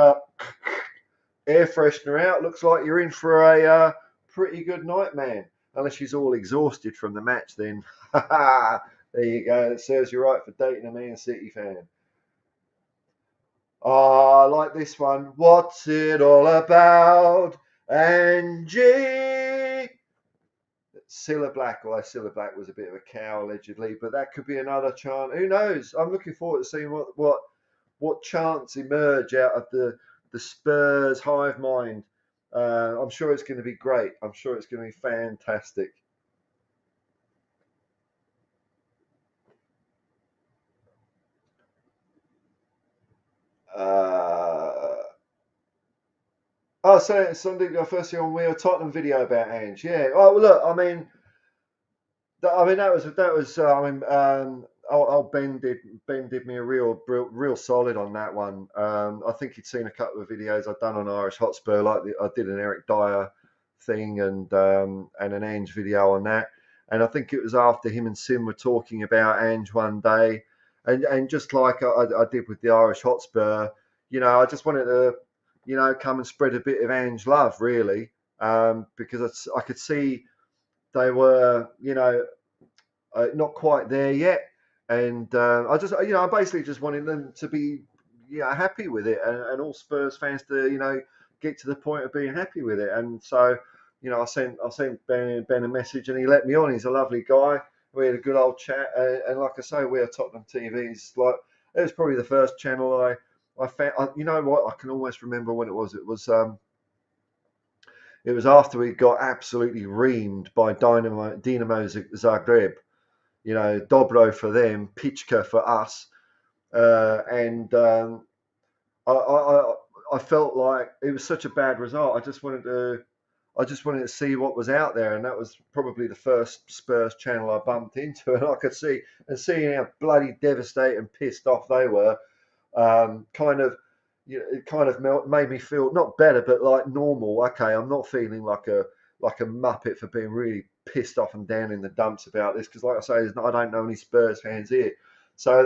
air freshener out. Looks like you're in for a pretty good night, man. Unless she's all exhausted from the match, then there you go. That serves you right for dating a Man City fan. I like this one. What's it all about, Angie? Cilla Black, although Cilla Black was a bit of a cow allegedly, but that could be another chant. Who knows? I'm looking forward to seeing what chants emerge out of the Spurs hive mind. I'm sure it's going to be great. I'm sure it's going to be fantastic. So Sunday, firstly on We Are Tottenham video about Ange. Yeah. Oh, well, look. That was. Ben did me a real solid on that one. I think he'd seen a couple of videos I'd done on Irish Hotspur, like I did an Eric Dyer thing and an Ange video on that. And I think it was after him and Sim were talking about Ange one day, and just like I did with the Irish Hotspur, I just wanted to, come and spread a bit of Ange love, really, because I could see they were, not quite there yet, and I basically just wanted them to be, happy with it, and all Spurs fans to, get to the point of being happy with it. And so, I sent Ben a message, and he let me on. He's a lovely guy. We had a good old chat, and like I say, We Are Tottenham TV is like, it was probably the first channel I found. You know what? I can almost remember when it was. It was after we got absolutely reamed by Dinamo Zagreb. Dobro for them, Pichka for us, and I felt like it was such a bad result. I just wanted to see what was out there, and that was probably the first Spurs channel I bumped into, and I could see, and seeing how bloody devastated and pissed off they were, it kind of made me feel not better, but like normal. Okay, I'm not feeling like a muppet for being really pissed off and down in the dumps about this, because like I say, I don't know any Spurs fans here, so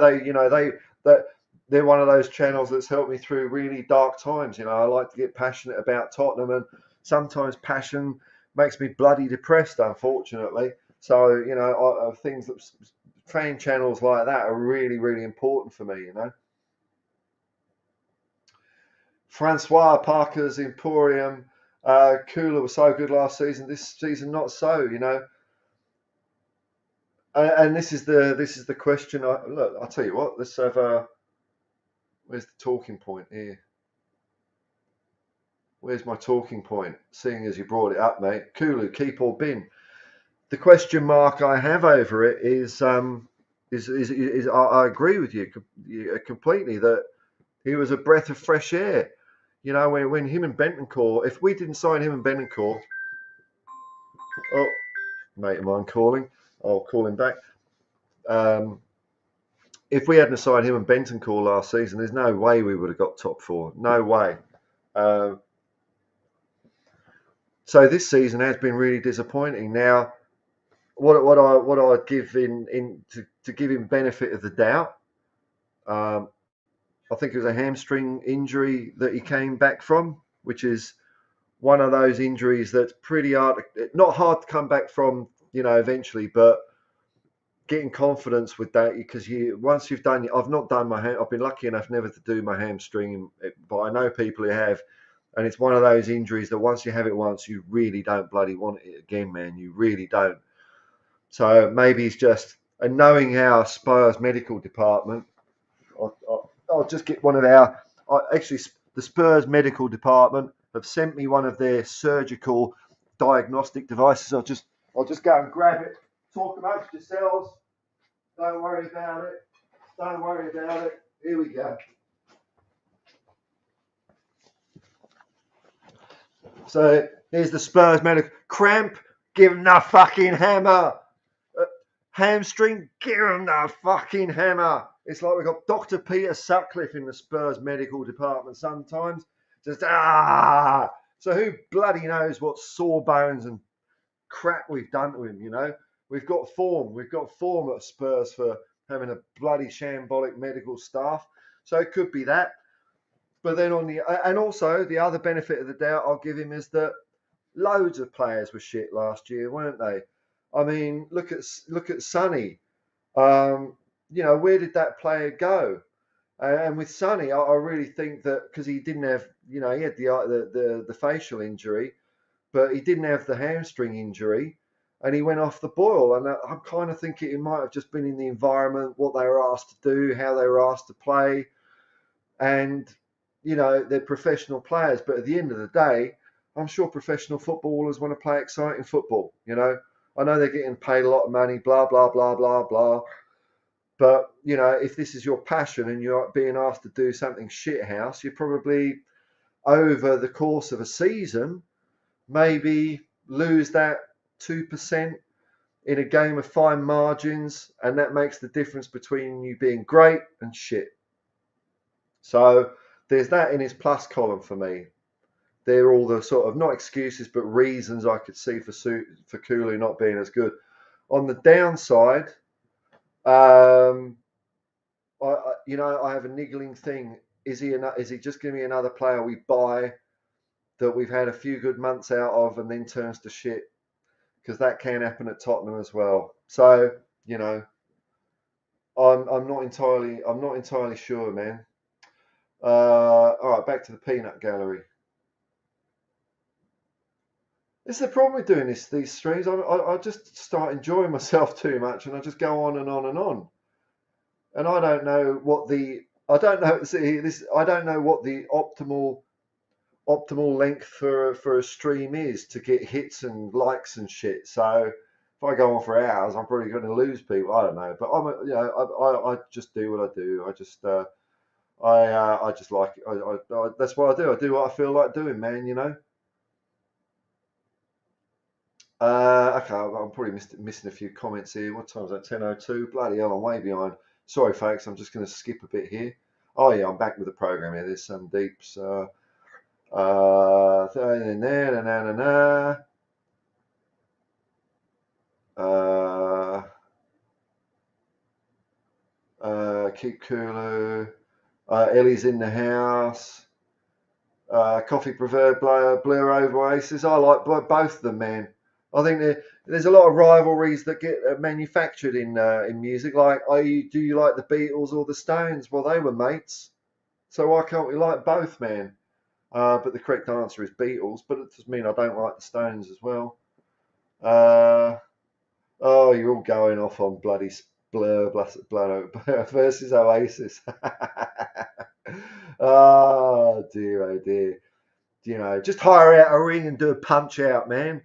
they're one of those channels that's helped me through really dark times. I like to get passionate about Tottenham, and sometimes passion makes me bloody depressed, unfortunately. So things that fan channels like that are really, really important for me. Francois Parker's Emporium. Kula was so good last season. This season, not so. And this is the question. Look, I'll tell you what. Let's have where's the talking point here? Where's my talking point? Seeing as you brought it up, mate. Kulu, keep or bin. The question mark I have over it is I agree with you completely that he was a breath of fresh air. When him and Bentancur, if we didn't sign him and Bentancur, mate of mine calling, I'll call him back. if we hadn't signed him and Bentancur last season, there's no way we would have got top 4. No way. So this season has been really disappointing. Now, what I'd give to give him benefit of the doubt, I think it was a hamstring injury that he came back from, which is one of those injuries that's pretty hard, not hard to come back from, eventually, but getting confidence with that, because once you've done, I've not done I've been lucky enough never to do my hamstring, but I know people who have, and it's one of those injuries that once you have it once, you really don't bloody want it again, man. You really don't. So maybe it's just, and knowing our Spurs medical department, I'll just get one of actually the Spurs medical department have sent me one of their surgical diagnostic devices. I'll just go and grab it. Talk amongst yourselves. Don't worry about it. Don't worry about it. Here we go. So here's the Spurs medical. Cramp, give him the fucking hammer. Hamstring, give him the fucking hammer. It's like we've got Dr. Peter Sutcliffe in the Spurs medical department sometimes. Just, So who bloody knows what sore bones and crap we've done to him, We've got form. We've got form at Spurs for having a bloody shambolic medical staff. So it could be that. But then and also the other benefit of the doubt I'll give him is that loads of players were shit last year, weren't they? I mean, look at Sonny. Where did that player go? And with Sonny, I really think that because he didn't have, he had the facial injury, but he didn't have the hamstring injury, and he went off the boil. And I'm kind of thinking it might have just been in the environment, what they were asked to do, how they were asked to play, and they're professional players. But at the end of the day, I'm sure professional footballers want to play exciting football. I know they're getting paid a lot of money, blah blah blah blah blah. But if this is your passion and you're being asked to do something shithouse, you probably over the course of a season maybe lose that 2% in a game of fine margins, and that makes the difference between you being great and shit. So there's that in his plus column for me. They're all the sort of, not excuses, but reasons I could see for Kulu not being as good. On the downside, I have a niggling thing. Is he just going to be another player we buy that we've had a few good months out of and then turns to shit? Because that can happen at Tottenham as well. So I'm not entirely sure, man. All right, back to the peanut gallery. It's the problem with doing these streams. I just start enjoying myself too much, and I just go on and on and on. And I don't know what the optimal length for a stream is to get hits and likes and shit. So if I go on for hours, I'm probably going to lose people. I don't know, but I just do what I do. I just like it. That's what I do. I do what I feel like doing, man. Okay, I'm probably missing a few comments here. What time is that? 10:02. Bloody hell, I'm way behind. Sorry, folks. I'm just going to skip a bit here. Oh yeah, I'm back with the program here. There's some deeps. Keep Kulu. Ellie's in the house. Coffee preferred Blur over Oasis. I like both of them, man. I think there's a lot of rivalries that get manufactured in music. Like, do you like the Beatles or the Stones? Well, they were mates, so why can't we like both, man? But the correct answer is Beatles. But it doesn't mean I don't like the Stones as well. Oh, you're all going off on bloody Blur versus Oasis. Oh dear. Just hire out a ring and do a punch out, man.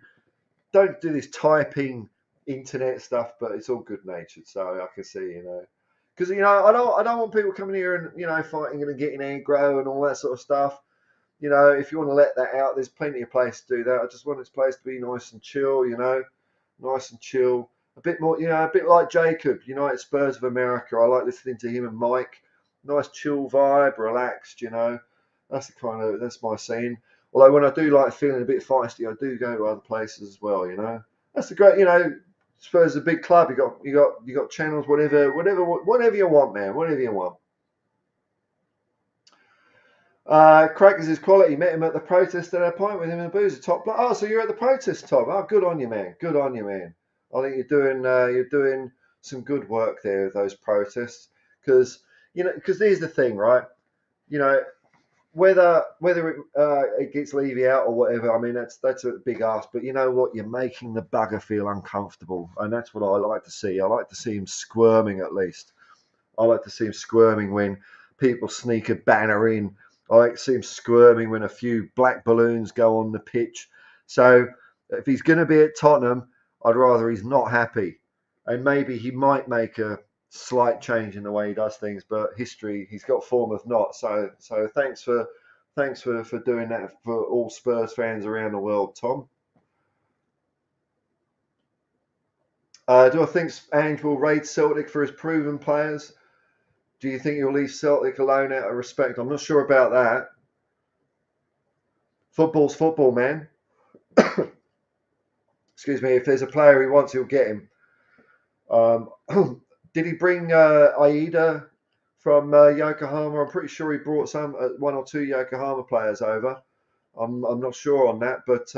Don't do this typing internet stuff, but it's all good natured, so I can see, because I don't want people coming here and fighting and getting aggro and all that sort of stuff. If you want to let that out, there's plenty of place to do that. I just want this place to be nice and chill, nice and chill. a bit more, a bit like Jacob, United Spurs of America. I like listening to him and Mike. Nice chill vibe, relaxed, that's my scene. Although when I do like feeling a bit feisty, I do go to other places as well. That's the great. Spurs is a big club. You got channels, whatever you want, man. Whatever you want. Crackers his quality. Met him at the protest at a pint with him and Boozer. Top. Oh, so you're at the protest, Tom? Oh, good on you, man. Good on you, man. I think you're doing some good work there with those protests because here's the thing, right? Whether it gets Levy out or whatever, I mean that's a big ask. But you know what? You're making the bugger feel uncomfortable, and that's what I like to see. I like to see him squirming at least. I like to see him squirming when people sneak a banner in. I like to see him squirming when a few black balloons go on the pitch. So if he's going to be at Tottenham, I'd rather he's not happy, and maybe he might make a slight change in the way he does things. But he's got form of not. So thanks for doing that for all Spurs fans around the world, Tom. Do I think Ange will raid Celtic for his proven players? Do you think he'll leave Celtic alone out of respect? I'm not sure about that. Football's football, man. Excuse me. If there's a player he wants, he'll get him. Did he bring Aida from Yokohama? I'm pretty sure he brought one or two Yokohama players over. I'm not sure on that, but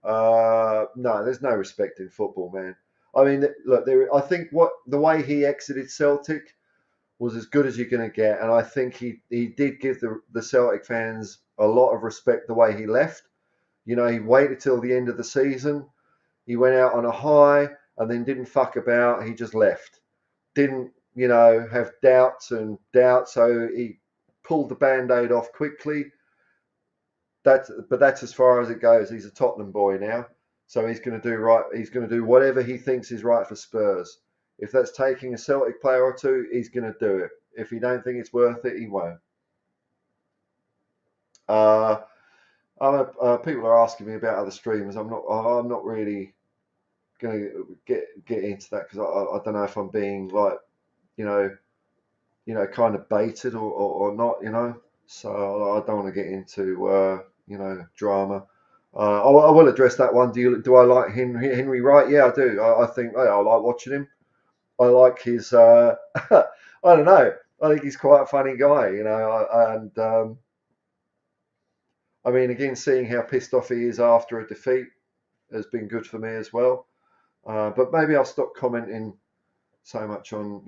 no, there's no respect in football, man. I mean, look, I think the way he exited Celtic was as good as you're going to get, and I think he did give the Celtic fans a lot of respect the way he left. He waited till the end of the season. He went out on a high and then didn't fuck about. He just left. Didn't, have doubts, so he pulled the Band-Aid off quickly. But that's as far as it goes. He's a Tottenham boy now, so he's going to do right. He's going to do whatever he thinks is right for Spurs. If that's taking a Celtic player or two, he's going to do it. If he don't think it's worth it, he won't. People are asking me about other streamers. I'm not really going to get into that because I don't know if I'm being like, kind of baited or not. So I don't want to get into drama. I will address that one. Do I like Henry Wright? Yeah, I do. I think I like watching him. I like his. I don't know. I think he's quite a funny guy, and I mean, again, seeing how pissed off he is after a defeat has been good for me as well. But maybe I'll stop commenting so much on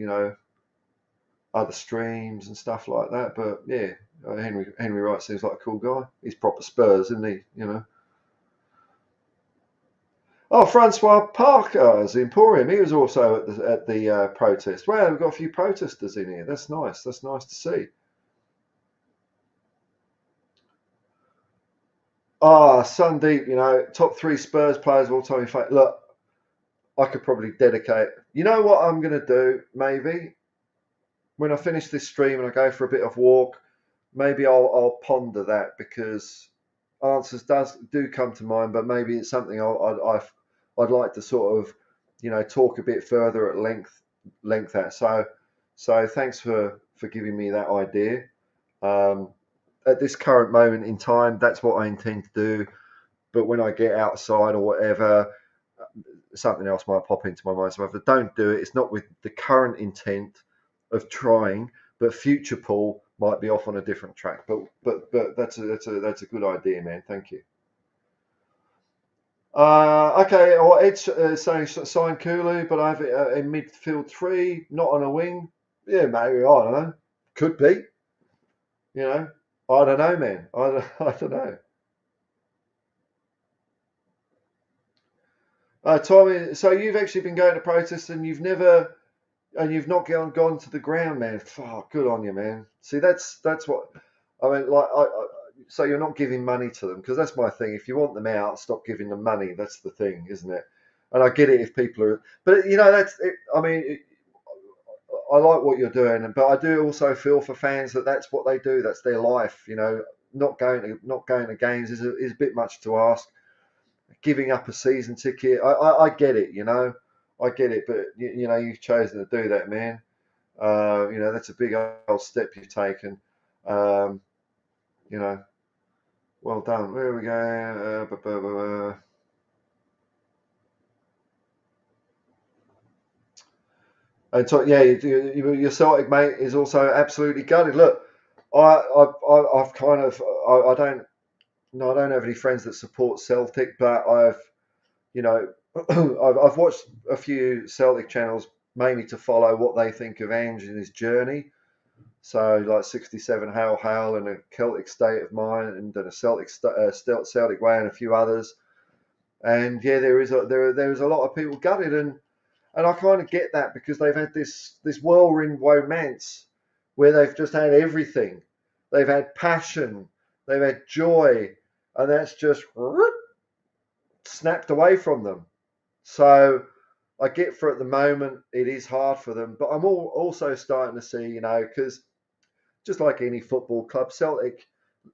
other streams and stuff like that. But yeah, Henry Wright seems like a cool guy. He's proper Spurs, isn't he? Oh, Francois Parker's Emporium. He was also at the protest. Wow, we've got a few protesters in here. That's nice. That's nice to see. Sundeep, top 3 Spurs players of all time. In fact, look, I could probably dedicate. You know what I'm going to do? Maybe when I finish this stream and I go for a bit of walk, maybe I'll ponder that because answers do come to mind, but maybe it's something I'd like to sort of, talk a bit further at length at. So thanks for giving me that idea. At this current moment in time, that's what I intend to do. But when I get outside or whatever, something else might pop into my mind. So if I don't do it, it's not with the current intent of trying, but future Paul might be off on a different track. But that's a good idea, man. Thank you. Okay, or Ed's saying sign Kulu, but I have it in midfield 3, not on a wing. Yeah, maybe, I don't know. Could be. I don't know, man. I don't know. Tommy, so you've actually been going to protests and you've not gone to the ground, man. Fuck, good on you, man. See, that's what I mean. Like, so you're not giving money to them because that's my thing. If you want them out, stop giving them money. That's the thing, isn't it? And I get it if people are, but that's it. I mean, I like what you're doing, but I do also feel for fans that's what they do. That's their life. Not going to games is a bit much to ask. Giving up a season ticket, I get it. I get it, but you've chosen to do that, man. That's a big old step you've taken. Um, you know, well done. Where we go? And so, yeah, your Celtic mate is also absolutely gutted. Look, I've kind of, I don't, no, I don't have any friends that support Celtic, but you know, I've watched a few Celtic channels mainly to follow what they think of Ange and his journey. So, like 67 Hail Hail and a Celtic State of Mind and a Celtic Way and a few others. And yeah, there is a lot of people gutted, and I kind of get that because they've had this whirlwind romance where they've just had everything. They've had passion, they've had joy, and that's just snapped away from them. So I get for at the moment it is hard for them, but I'm also starting to see, because just like any football club, Celtic,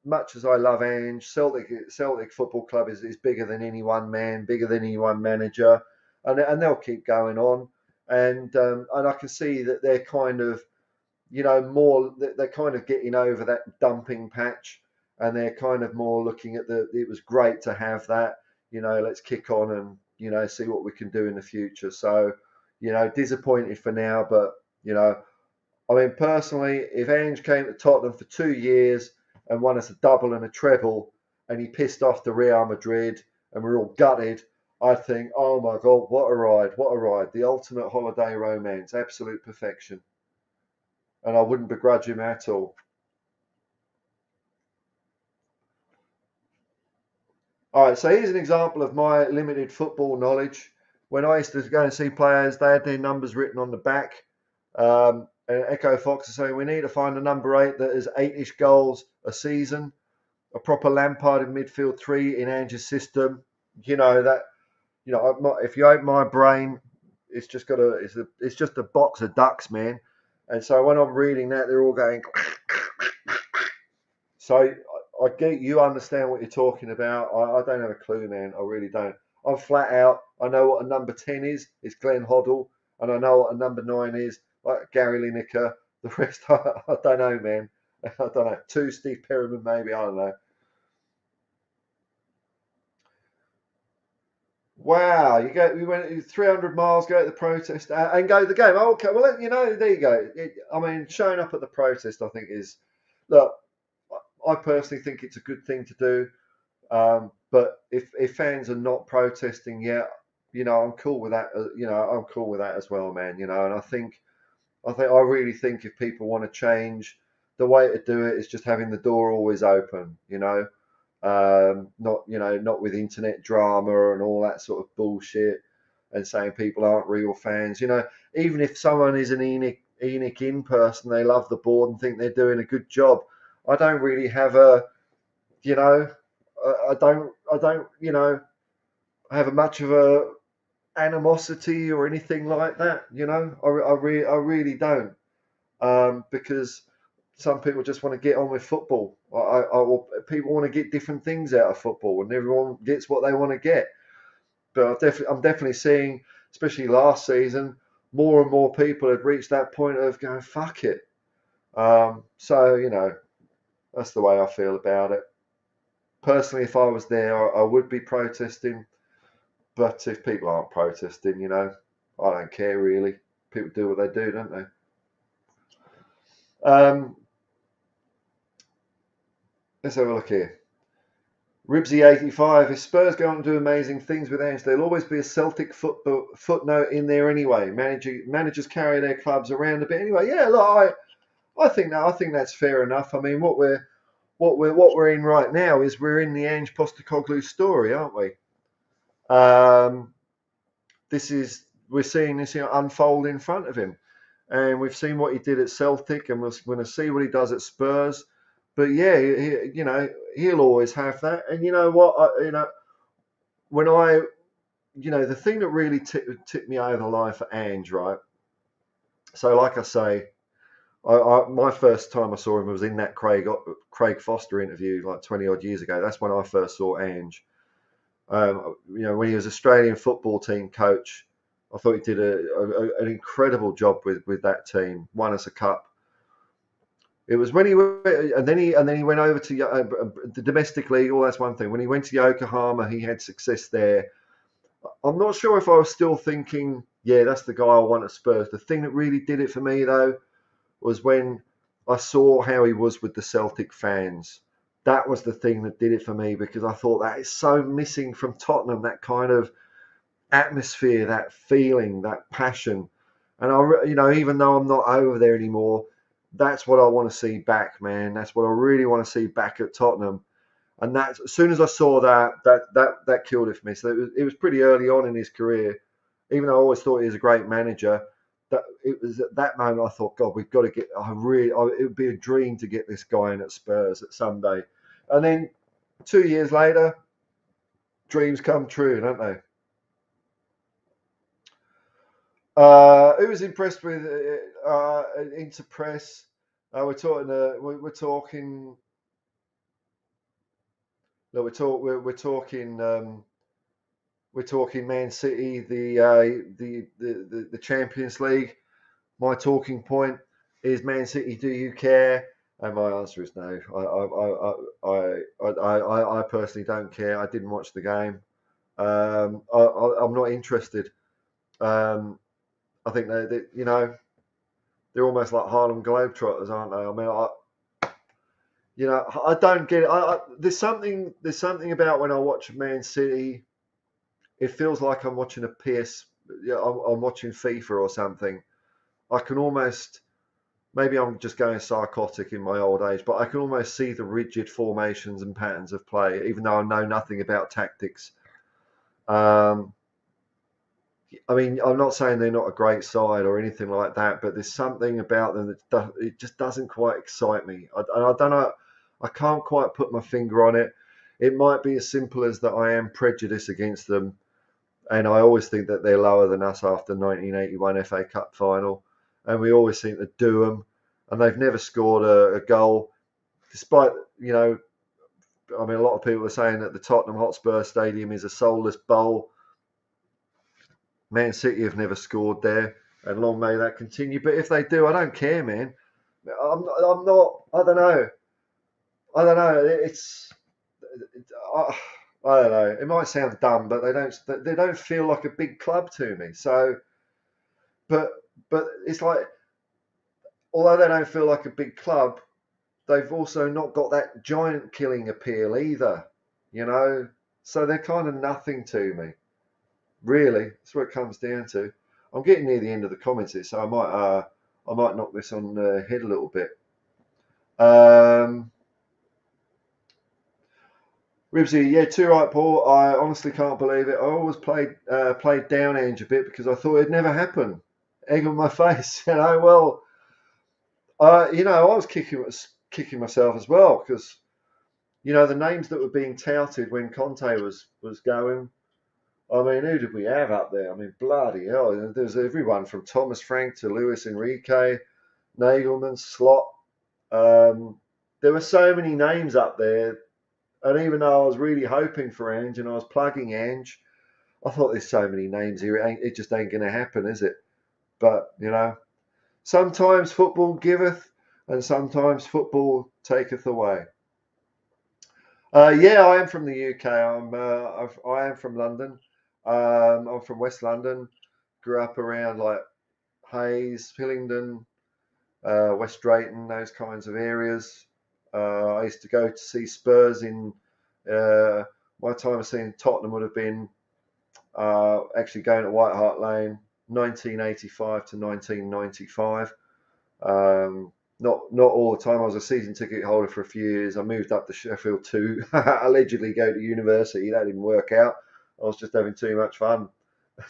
much as I love Ange, Celtic Football Club is bigger than any one man, bigger than any one manager, and they'll keep going on. And I can see that they're kind of, more, they're kind of getting over that dumping patch, and they're kind of more looking at it was great to have that, let's kick on and, see what we can do in the future. So, disappointed for now, but, I mean, personally, if Ange came to Tottenham for 2 years and won us a double and a treble, and he pissed off the Real Madrid, and we're all gutted, I'd think, oh my God, what a ride, what a ride. The ultimate holiday romance, absolute perfection. And I wouldn't begrudge him at all. All right, so here's an example of my limited football knowledge. When I used to go and see players, they had their numbers written on the back. And Echo Fox is saying we need to find a number 8 that is 8-ish goals a season, a proper Lampard in midfield 3 in Ange's system. If you open my brain, it's just it's just a box of ducks, man. And so when I'm reading that, they're all going. So I get you understand what you're talking about. I don't have a clue, man. I really don't. I'm flat out. I know what a number 10 is. It's Glenn Hoddle, and I know what a number 9 is, like Gary Lineker. The rest, I don't know, man. I don't know. 2, Steve Perryman, maybe. I don't know. Wow, we went 300 miles, go to the protest, and go to the game. Oh, okay, well, there you go. I mean, showing up at the protest, I think look, I personally think it's a good thing to do. But if fans are not protesting yet, I'm cool with that. I'm cool with that as well, man. And I really think if people want to change, the way to do it is just having the door always open. Not with internet drama and all that sort of bullshit, and saying people aren't real fans. Even if someone is an Enoch in person, they love the board and think they're doing a good job. I don't really have I don't, have much of a animosity or anything like that. I really don't, because some people just want to get on with football. People want to get different things out of football, and everyone gets what they want to get. But I'm definitely seeing, especially last season, more and more people had reached that point of going, fuck it. So that's the way I feel about it. Personally, if I was there, I would be protesting. But if people aren't protesting, I don't care really. People do what they do, don't they? Let's have a look here. Ribsy85, if Spurs go on to do amazing things with Ange, there'll always be a Celtic footnote in there anyway. Managers carry their clubs around a bit anyway. Yeah, look, I think that's fair enough. I mean, what we're in right now is we're in the Ange Postecoglou story, aren't we? We're seeing this unfold in front of him, and we've seen what he did at Celtic, and we're going to see what he does at Spurs. But yeah, he'll always have that. And you know what? The thing that really tipped me over the line for Ange, right? So, like I say, my first time I saw him was in that Craig Foster interview like 20 odd years ago. That's when I first saw Ange. When he was Australian football team coach, I thought he did an incredible job with that team. Won us a cup. It was when he went, and then he went over to the domestic league. All that's one thing. When he went to Yokohama, he had success there. I'm not sure if I was still thinking, yeah, that's the guy I want at Spurs. The thing that really did it for me, though, was when I saw how he was with the Celtic fans. That was the thing that did it for me, because I thought that is so missing from Tottenham, that kind of atmosphere, that feeling, that passion. And even though I'm not over there anymore, that's what I want to see back, man. That's what I really want to see back at Tottenham. And that, as soon as I saw that killed it for me. So it was pretty early on in his career. Even though I always thought he was a great manager, that it was at that moment I thought, God, we've got to get. It would be a dream to get this guy in at Spurs at some day. And then 2 years later, dreams come true, don't they? Who was impressed with Inter press? We're talking. We're talking. No, we're talking. We're talking Man City, the Champions League. My talking point is Man City. Do you care? And my answer is no. I personally don't care. I didn't watch the game. I'm not interested. I think they're almost like Harlem Globetrotters, aren't they? I mean, I don't get it. There's something about when I watch Man City, it feels like I'm watching a PS. I'm watching FIFA or something. I can almost, maybe I'm just going psychotic in my old age, but I can almost see the rigid formations and patterns of play, even though I know nothing about tactics. I mean, I'm not saying they're not a great side or anything like that, but there's something about them that it just doesn't quite excite me. I don't know. I can't quite put my finger on it. It might be as simple as that I am prejudiced against them, and I always think that they're lower than us after 1981 FA Cup final, and we always seem to do them, and they've never scored a goal, despite, I mean, a lot of people are saying that the Tottenham Hotspur Stadium is a soulless bowl. Man City have never scored there, and long may that continue. But if they do, I don't care, man. I'm not. I don't know. It's. I don't know. It might sound dumb, but they don't feel like a big club to me. So, but it's like, although they don't feel like a big club, they've also not got that giant killing appeal either. So they're kind of nothing to me. Really, that's what it comes down to. I'm getting near the end of the comments here, so I might knock this on the head a little bit. Ribsy, yeah, too right, Paul. I honestly can't believe it. I always played down Ange a bit because I thought it'd never happen. Egg on my face, Well, I was kicking myself as well, because the names that were being touted when Conte was going. I mean, who did we have up there? I mean, bloody hell. There's everyone from Thomas Frank to Luis Enrique, Nagelman, Slot. There were so many names up there. And even though I was really hoping for Ange and I was plugging Ange, I thought there's so many names here. It just ain't going to happen, is it? But, sometimes football giveth and sometimes football taketh away. Yeah, I am from the UK. I am from London. I'm from West London. Grew up around like Hayes, Hillingdon, West Drayton, those kinds of areas. I used to go to see Spurs in my time of seeing Tottenham would have been actually going to White Hart Lane, 1985 to 1995. Not all the time. I was a season ticket holder for a few years. I moved up to Sheffield to allegedly go to university. That didn't work out. I was just having too much fun.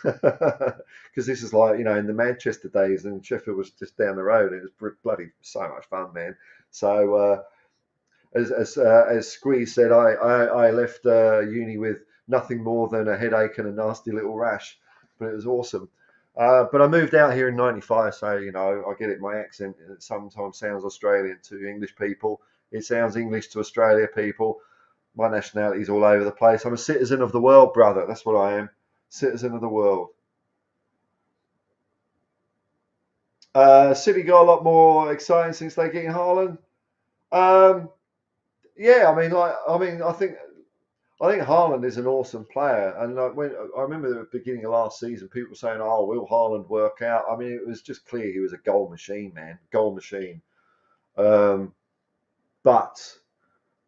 Because this is like, in the Manchester days, and Sheffield was just down the road. It was bloody so much fun, man. So as Squeeze said, I left uni with nothing more than a headache and a nasty little rash, but it was awesome. But I moved out here in '95, so I get it. My accent sometimes sounds Australian to English people. It sounds English to Australia people. My nationality's all over the place. I'm a citizen of the world, brother. That's what I am. Citizen of the world. City got a lot more exciting since they getting Haaland. Um, yeah, I think Haaland is an awesome player, and like when I remember at the beginning of last season, people saying, "Oh, will Haaland work out?" I mean, it was just clear he was a goal machine, man, goal machine. Um, but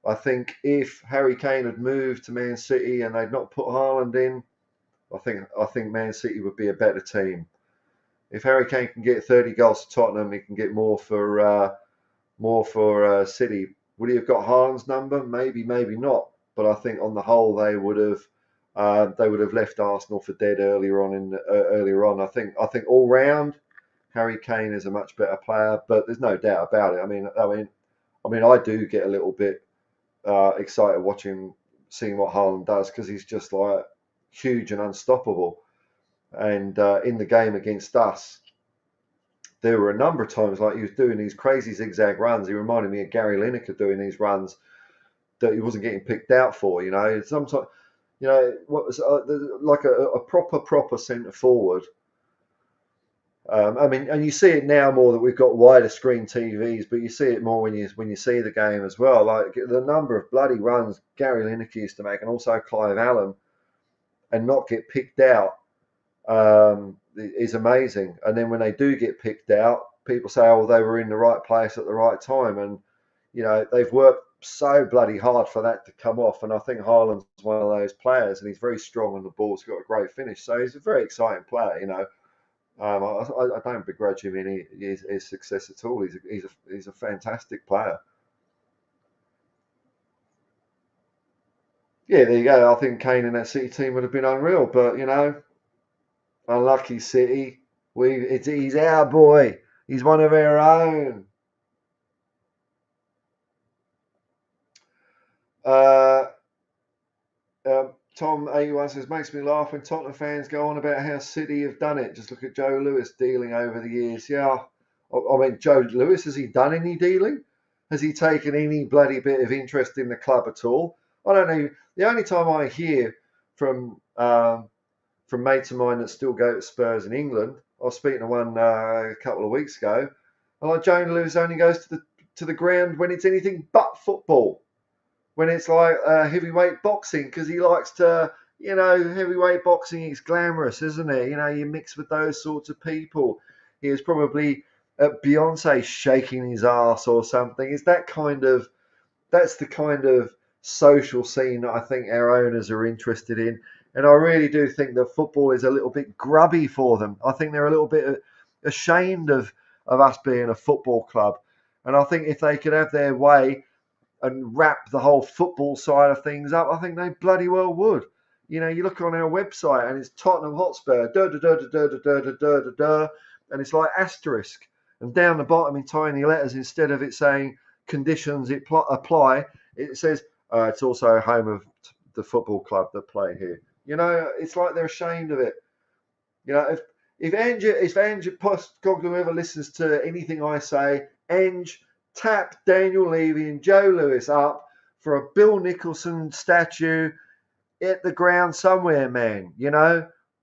I think if Harry Kane had moved to Man City and they'd not put Haaland in, I think Man City would be a better team. If Harry Kane can get 30 goals to Tottenham, he can get more for City. Would he have got Haaland's number? Maybe, maybe not. But I think on the whole they would have left Arsenal for dead earlier on. I think all round Harry Kane is a much better player, but there's no doubt about it. I do get a little bit excited seeing what Haaland does because he's just like huge and unstoppable. And in the game against us, there were a number of times like he was doing these crazy zigzag runs. He reminded me of Gary Lineker doing these runs that he wasn't getting picked out for. Sometimes what was like a proper centre forward. And you see it now more that we've got wider screen TVs, but you see it more when you see the game as well. Like the number of bloody runs Gary Lineker used to make, and also Clive Allen, and not get picked out is amazing. And then when they do get picked out, people say, "Oh, they were in the right place at the right time," and they've worked so bloody hard for that to come off. And I think Haaland's one of those players, and he's very strong on the ball. He's got a great finish, so he's a very exciting player. I don't begrudge him his success at all. He's a fantastic player. Yeah, there you go. I think Kane in that City team would have been unreal, but unlucky City. He's our boy. He's one of our own. Uh, Tom 81 says, makes me laugh when Tottenham fans go on about how City have done it. Just look at Joe Lewis dealing over the years. Yeah, I mean, Joe Lewis, has he done any dealing? Has he taken any bloody bit of interest in the club at all? I don't know. The only time I hear from mates of mine that still go to Spurs in England, I was speaking to one a couple of weeks ago, and like Joe Lewis only goes to the ground when it's anything but football, when it's like heavyweight boxing, because he likes to, heavyweight boxing is glamorous, isn't it? You mix with those sorts of people. He is probably at Beyonce shaking his ass or something. That's the kind of social scene that I think our owners are interested in. And I really do think that football is a little bit grubby for them. I think they're a little bit ashamed of us being a football club. And I think if they could have their way and wrap the whole football side of things up, I think they bloody well would. You look on our website and it's Tottenham Hotspur, da da da da da da da da da da, and it's like asterisk, and down the bottom in tiny letters, instead of it saying conditions apply, it says it's also home of the football club that play here. It's like they're ashamed of it. If Ange Postecoglou ever listens to anything I say, Ange, tap Daniel Levy and Joe Lewis up for a Bill Nicholson statue at the ground somewhere, man.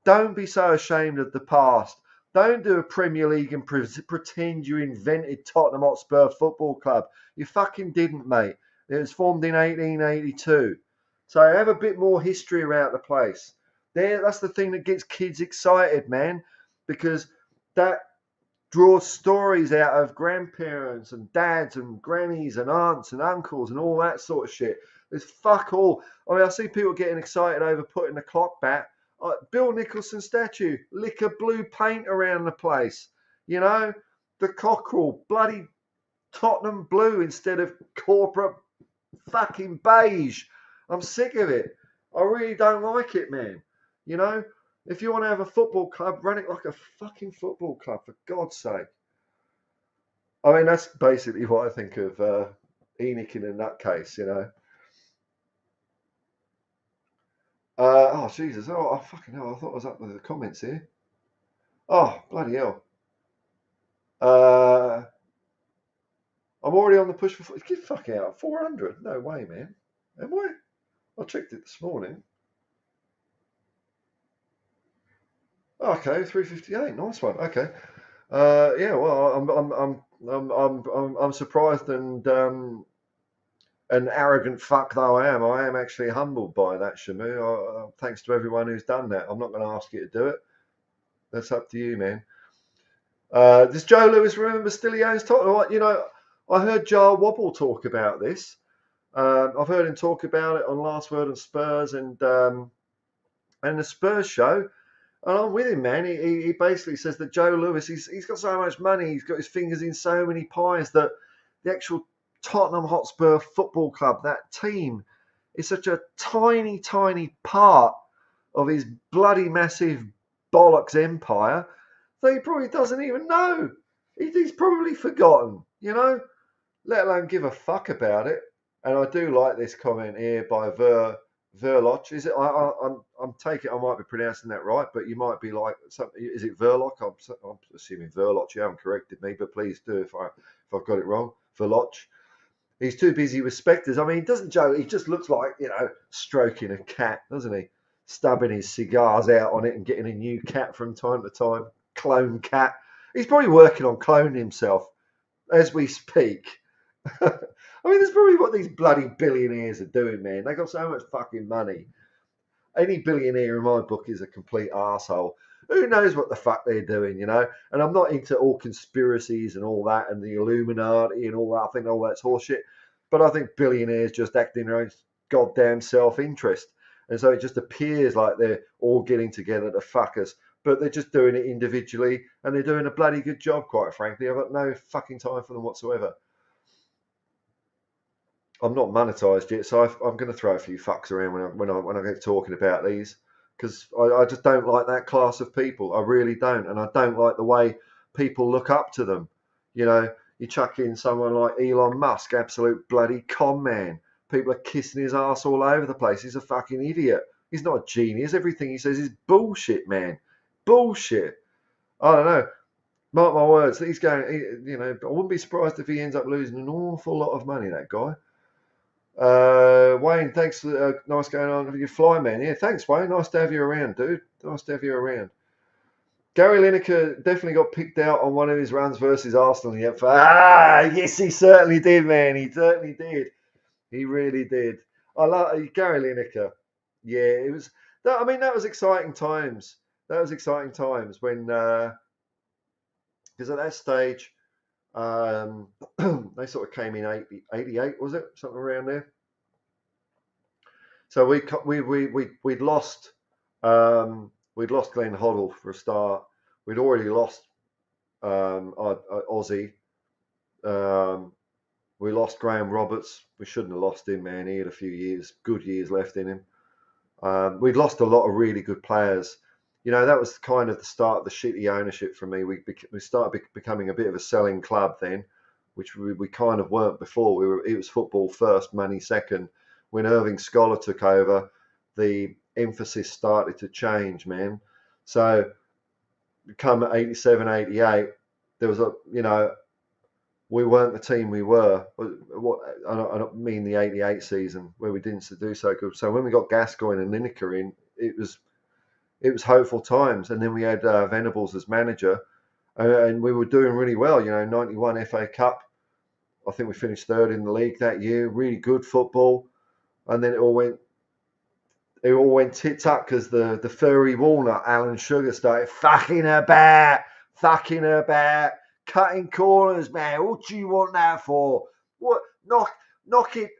Don't be so ashamed of the past. Don't do a Premier League and pretend you invented Tottenham Hotspur Football Club. You fucking didn't, mate. It was formed in 1882. So have a bit more history around the place. That's the thing that gets kids excited, man, because that draws stories out of grandparents and dads and grannies and aunts and uncles and all that sort of shit. There's fuck all. I see people getting excited over putting the clock back. Bill Nicholson statue, lick a blue paint around the place. The cockerel, bloody Tottenham blue instead of corporate fucking beige. I'm sick of it. I really don't like it, man. If you want to have a football club, run it like a fucking football club, for God's sake. I mean, that's basically what I think of Enoch in a nutcase. Oh, Jesus. Oh, fucking hell. I thought I was up with the comments here. Oh, bloody hell. I'm already on the push for... Get fucking out. 400? No way, man. Am I? I checked it this morning. Okay, 358. Nice one. Okay. Yeah, well, I'm surprised and an arrogant fuck though I am actually humbled by that, Shamu. Thanks to everyone who's done that. I'm not going to ask you to do it. That's up to you, man. Does Joe Lewis remember Stillione's talk? You know, I heard Jar Wobble talk about this. I've heard him talk about it on Last Word on Spurs and the Spurs show. And I'm with him, man. He basically says that Joe Lewis, he's got so much money, he's got his fingers in so many pies that the actual Tottenham Hotspur Football Club, that team, is such a tiny, tiny part of his bloody massive bollocks empire that he probably doesn't even know. He's probably forgotten, you know, let alone give a fuck about it. And I do like this comment here by Verloc. Is it? I'm taking. I might be pronouncing that right, but you might be like, is it Verloc? I'm assuming Verloc. You haven't corrected me, but please do if I've got it wrong. Verloc. He's too busy with spectres. I mean, doesn't Joe? He just looks like, you know, stroking a cat, doesn't he? Stubbing his cigars out on it and getting a new cat from time to time. Clone cat. He's probably working on cloning himself as we speak. I mean, that's probably what these bloody billionaires are doing, man. They got so much fucking money. Any billionaire in my book is a complete arsehole. Who knows what the fuck they're doing, you know? And I'm not into all conspiracies and all that and the Illuminati and all that. I think all that's horseshit. But I think billionaires just act in their own goddamn self-interest. And so it just appears like they're all getting together to fuck us. But they're just doing it individually and they're doing a bloody good job, quite frankly. I've got no fucking time for them whatsoever. I'm not monetized yet, so I'm going to throw a few fucks around when I get talking about these because I just don't like that class of people. I really don't, and I don't like the way people look up to them. You know, you chuck in someone like Elon Musk, absolute bloody con man. People are kissing his ass all over the place. He's a fucking idiot. He's not a genius. Everything he says is bullshit, man. Bullshit. I don't know. Mark my words. He's going. You know, I wouldn't be surprised if he ends up losing an awful lot of money. That guy. Wayne, thanks. Nice going on with your fly, man. Yeah, thanks, Wayne. Nice to have you around, dude. Nice to have you around. Gary Lineker definitely got picked out on one of his runs versus Arsenal. Yes, he certainly did, man. He certainly did. He really did. I love Gary Lineker. Yeah, it was. I mean, that was exciting times. That was exciting times when, because at that stage, they sort of came in 88, was it? Something around there. So we'd lost Glenn Hoddle for a start. We'd already lost Aussie. We lost Graham Roberts. We shouldn't have lost him, man. He had a few good years left in him. We'd lost a lot of really good players. You know, that was kind of the start of the shitty ownership for me. We started becoming a bit of a selling club then, which we kind of weren't before. It was football first, money second. When Irving Scholar took over, the emphasis started to change, man. So come 87, 88, there was we weren't the team we were. I don't mean the 88 season where we didn't do so good. So when we got Gascoigne and Lineker in, it was hopeful times. And then we had Venables as manager, and we were doing really well. You know, 91 FA Cup. I think we finished third in the league that year. Really good football. And then it all went tits up because the furry walnut, Alan Sugar, started fucking about, cutting corners, man. What do you want that for? What? Knock it,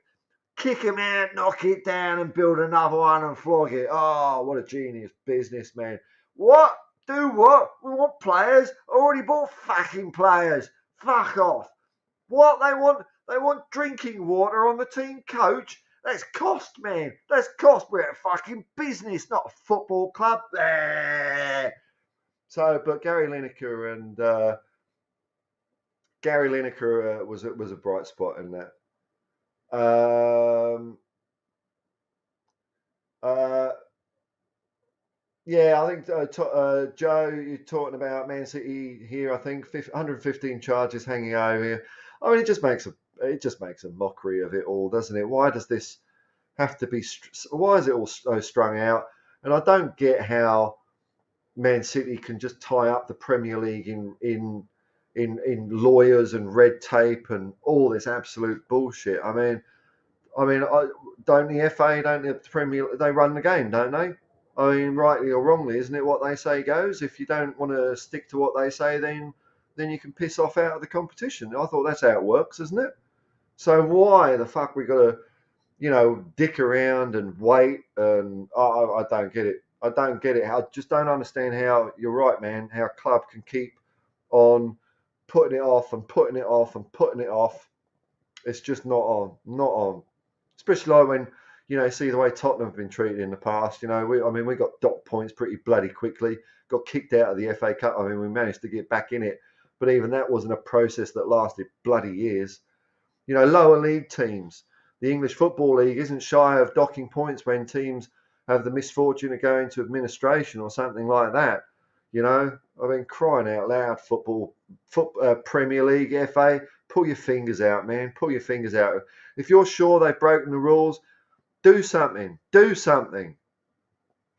kick him out, knock it down, and build another one and flog it. Oh, what a genius businessman. What? Do what? We want players. I already bought fucking players. Fuck off. What they want? They want drinking water on the team coach. That's cost, man. That's cost. We're a fucking business, not a football club. So, but Gary Lineker was a bright spot in that. Yeah, I think Joe, you're talking about Man City here. I think 115 charges hanging over here. I mean, it just makes a mockery of it all, doesn't it? Why does this have to be? Why is it all so strung out? And I don't get how Man City can just tie up the Premier League in lawyers and red tape and all this absolute bullshit. Don't the FA, don't the Premier, they run the game, don't they? I mean, rightly or wrongly, isn't it what they say goes? If you don't want to stick to what they say, then you can piss off out of the competition. I thought that's how it works, isn't it? So why the fuck we got to, dick around and wait? And I don't get it. I don't get it. I just don't understand how, you're right, man, how a club can keep on putting it off and putting it off and putting it off. It's just not on. Especially like when, see the way Tottenham have been treated in the past. We got dot points pretty bloody quickly. Got kicked out of the FA Cup. I mean, we managed to get back in it, but even that wasn't a process that lasted bloody years. Lower league teams. The English Football League isn't shy of docking points when teams have the misfortune of going to administration or something like that. Crying out loud, Premier League, FA, pull your fingers out, man. Pull your fingers out. If you're sure they've broken the rules, do something. Do something.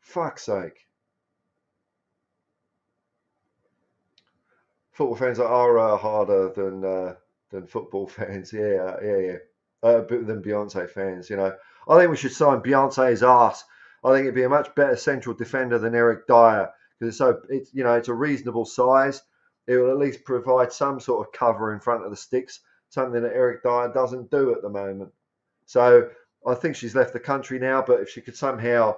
Fuck's sake. Football fans are harder than football fans. Yeah. Than Beyonce fans. I think we should sign Beyonce's ass. I think it'd be a much better central defender than Eric Dyer because it's a reasonable size. It will at least provide some sort of cover in front of the sticks, something that Eric Dyer doesn't do at the moment. So I think she's left the country now, but if she could somehow,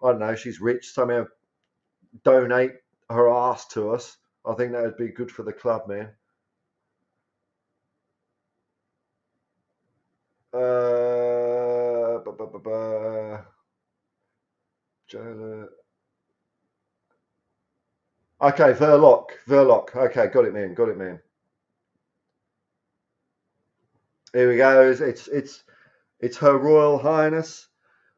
I don't know, she's rich, somehow donate her ass to us, I think that would be good for the club, man. Okay, Verloc. Okay, got it, man. Here we go. It's Her Royal Highness,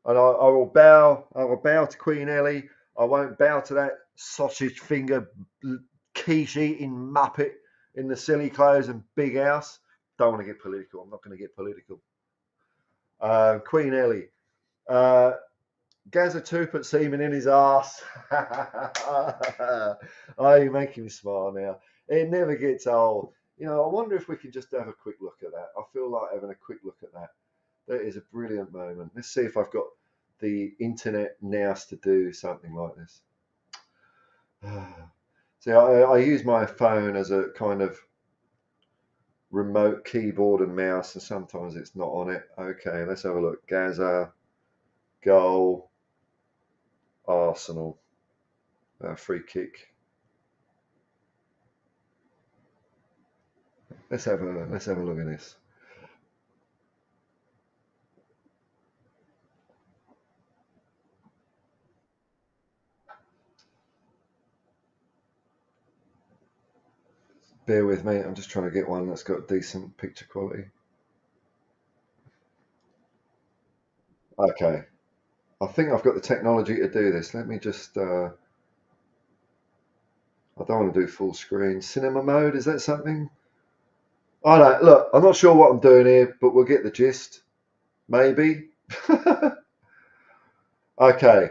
and I will bow. I will bow to Queen Ellie. I won't bow to that sausage finger, quiche eating muppet in the silly clothes and big house. Don't want to get political. I'm not going to get political. Queen Ellie. Gazza Tupert semen in his ass. Oh, you're making me smile now. It never gets old. I wonder if we can just have a quick look at that. I feel like having a quick look at that. That is a brilliant moment. Let's see if I've got the internet nous to do something like this. See, I use my phone as a kind of remote keyboard and mouse, and sometimes it's not on it. Okay, let's have a look. Gaza, goal, Arsenal, free kick. Let's have a look at this. Bear with me. I'm just trying to get one that's got decent picture quality. Okay. I think I've got the technology to do this. Let me just. I don't want to do full screen. Cinema mode, is that something? I don't. Look, I'm not sure what I'm doing here, but we'll get the gist. Maybe. Okay.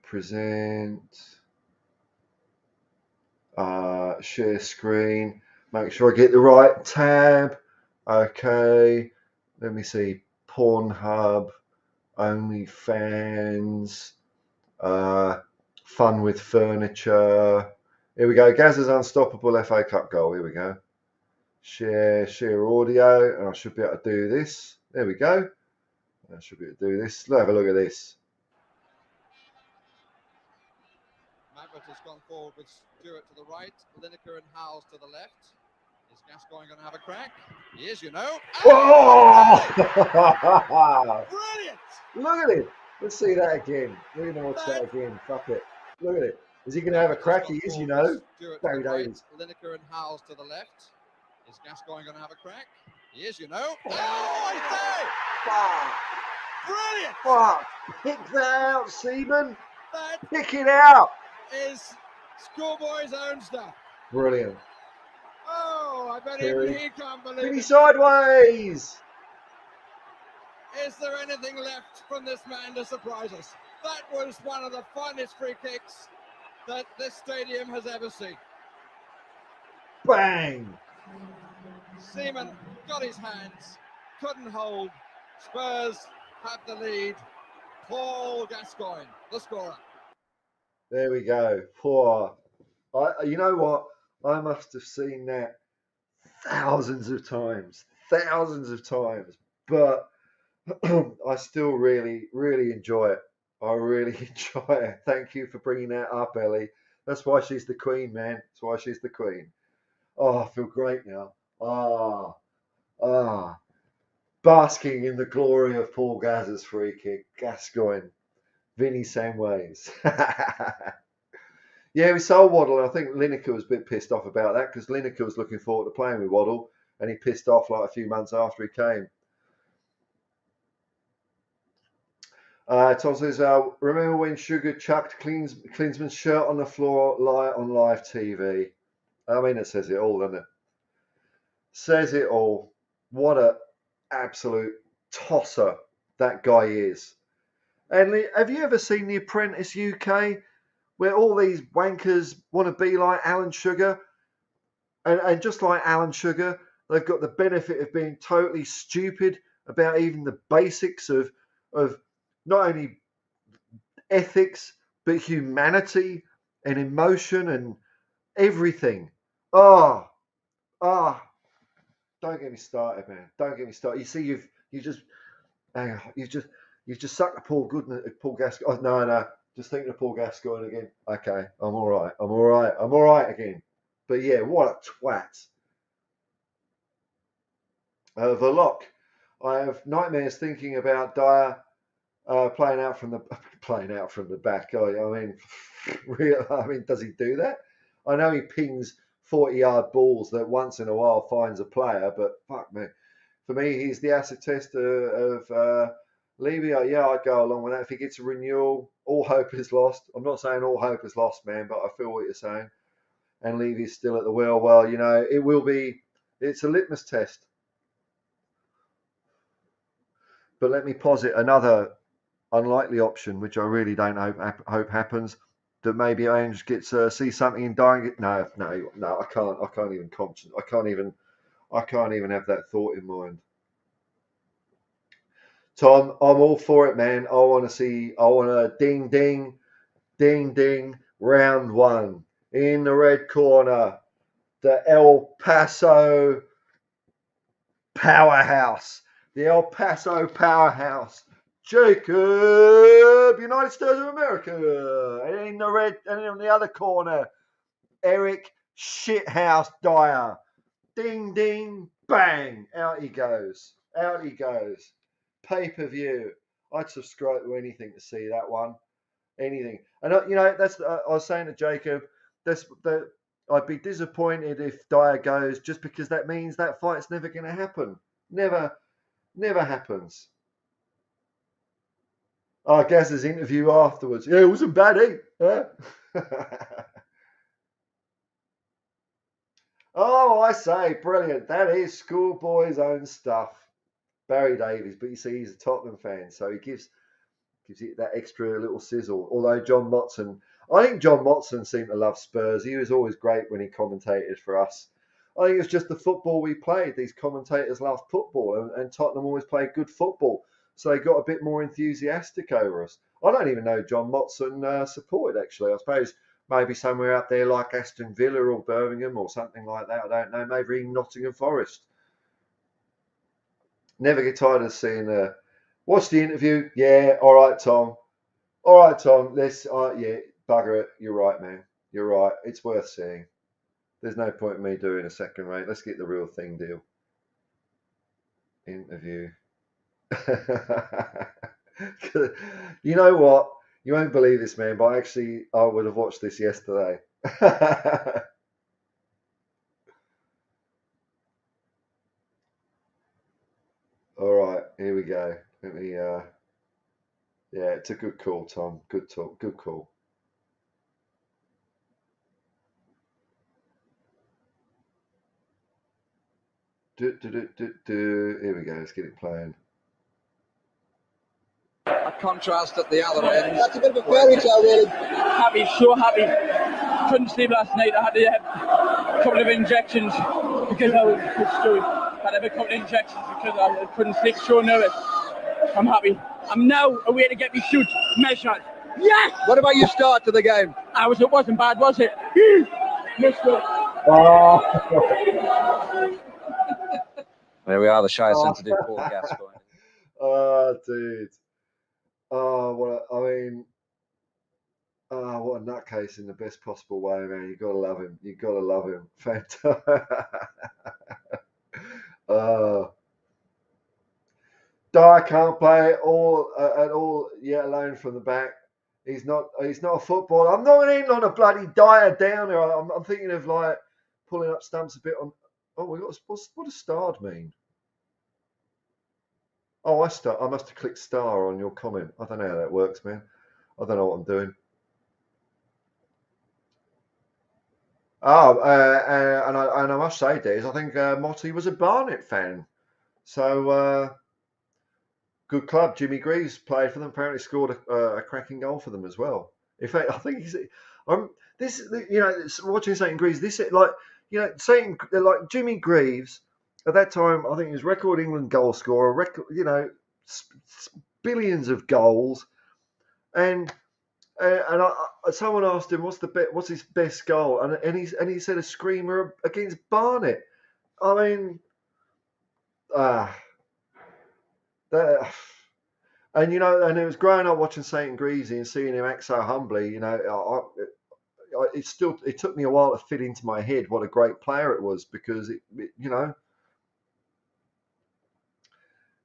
Present. Share screen. Make sure I get the right tab. Okay. Let me see. Pornhub. OnlyFans. Fun with furniture. Here we go. Gazza's unstoppable FA Cup goal. Here we go. Share audio. And I should be able to do this. There we go. I should be able to do this. Let's have a look at this. Maverick has gone forward with Stewart to the right, Lineker and Howes to the left. Is Gascoigne going to have a crack? He is, Oh! Brilliant! Look at it. Let's see that again. We're going to watch that again. Fuck it. Look at it. Is he going to have a crack? He is, Stewart Barry to the Davies. right, Lineker and Howes to the left. Is Gascoigne going to have a crack? He is, Oh, I say! Fuck. Brilliant! Fuck. Pick that out, Seaman. That Pick it out. is schoolboy's own stuff. Brilliant. Oh, I bet even he can't believe Pretty it. sideways. Is there anything left from this man to surprise us? That was one of the finest free kicks that this stadium has ever seen. Bang! Seaman got his hands, couldn't hold. Spurs have the lead. Paul Gascoigne, the scorer. There we go. Poor. You know what? I must have seen that thousands of times, but I still really, really enjoy it. I really enjoy it. Thank you for bringing that up, Ellie. That's why she's the queen, man. That's why she's the queen. Oh, I feel great now. Basking in the glory of Paul Gazza's free kick. Gascoigne. Vinny Samways. Yeah, we sold Waddle, and I think Lineker was a bit pissed off about that because Lineker was looking forward to playing with Waddle, and he pissed off like a few months after he came. Tom says, remember when Sugar chucked Klinsmann's shirt on the floor on live TV? I mean, it says it all, doesn't it? Says it all. What a absolute tosser that guy is. And have you ever seen The Apprentice UK, where all these wankers want to be like Alan Sugar? And just like Alan Sugar, they've got the benefit of being totally stupid about even the basics of not only ethics, but humanity and emotion and everything. Don't get me started, man. Don't get me started. You see, you've just sucked the Paul Gascoigne. Oh, no, just thinking of Paul Gascoigne again. Okay, I'm all right again. But yeah, what a twat. Verloc. I have nightmares thinking about Dyer playing out from the back. I mean, does he do that? I know he pings 40-yard balls that once in a while finds a player, but fuck me. For me, he's the acid test of Levy. Yeah, I'd go along with that. If he gets a renewal, all hope is lost. I'm not saying all hope is lost, man, but I feel what you're saying. And Levy's still at the wheel. Well, it will be. It's a litmus test. But let me posit another unlikely option, which I really don't hope happens. That maybe Ange gets see something in dying. No, I can't even conscience. I can't even have that thought in mind. Tom, I'm all for it, man. I want a ding ding, round one. In the red corner, the El Paso powerhouse. The El Paso powerhouse. Jacob, United States of America. And in the red, and in the other corner, Eric Shithouse Dyer. Ding ding, bang. Out he goes. Pay-per-view. I'd subscribe to anything to see that one. Anything. And that's I was saying to Jacob, I'd be disappointed if Dyer goes, just because that means that fight's never going to happen. Never happens. Gaz's interview afterwards. Yeah, it wasn't bad, eh? Huh? Oh, I say, brilliant. That is schoolboy's own stuff. Barry Davies, but you see, he's a Tottenham fan, so he gives it that extra little sizzle. Although I think John Motson seemed to love Spurs. He was always great when he commentated for us. I think it's just the football we played. These commentators love football, and Tottenham always played good football. So they got a bit more enthusiastic over us. I don't even know John Motson supported, actually. I suppose maybe somewhere out there like Aston Villa or Birmingham or something like that. I don't know. Maybe Nottingham Forest. Never get tired of seeing watch the interview. Yeah, all right, Tom. Let's bugger it. You're right, man. You're right. It's worth seeing. There's no point in me doing a second rate. Let's get the real thing deal. Interview. You know what? You won't believe this, man, but actually I would have watched this yesterday. All right, here we go. Let me yeah, it's a good call, Tom. Good talk. Good call. Here we go. Let's get it playing. I contrast at the other end. That's a bit of a fairy tale, really. Happy, so happy. Couldn't sleep last night. I had to have a couple of injections because I was stupid. I had a couple of injections because I couldn't sleep. So nervous. I'm happy. I'm now away to get me shoot measured. Yes! What about your start to the game? It wasn't bad, was it? Oh, There we are, the shy, sensitive Paul Gascoigne. oh, dude. Oh, what a nutcase in the best possible way, man. You gotta love him. You gotta love him. Fantastic. Dyer can't play at all, yet alone from the back. He's not a footballer. I'm not in on a bloody Dyer down there. I'm thinking of like pulling up stumps a bit on. Oh, what does starred mean? Oh, I must have clicked star on your comment. I don't know how that works, man. I don't know what I'm doing. Oh, and I must say, Des, I think Motti was a Barnet fan. So good club. Jimmy Greaves played for them. Apparently scored a cracking goal for them as well. In fact, I think he's watching St. Greaves. Like Jimmy Greaves at that time. I think he was record England goal scorer. Billions of goals, and someone asked him what's his best goal, and he said a screamer against Barnet. I mean, and it was growing up watching St. Greaves and seeing him act so humbly. It took me a while to fit into my head what a great player it was, because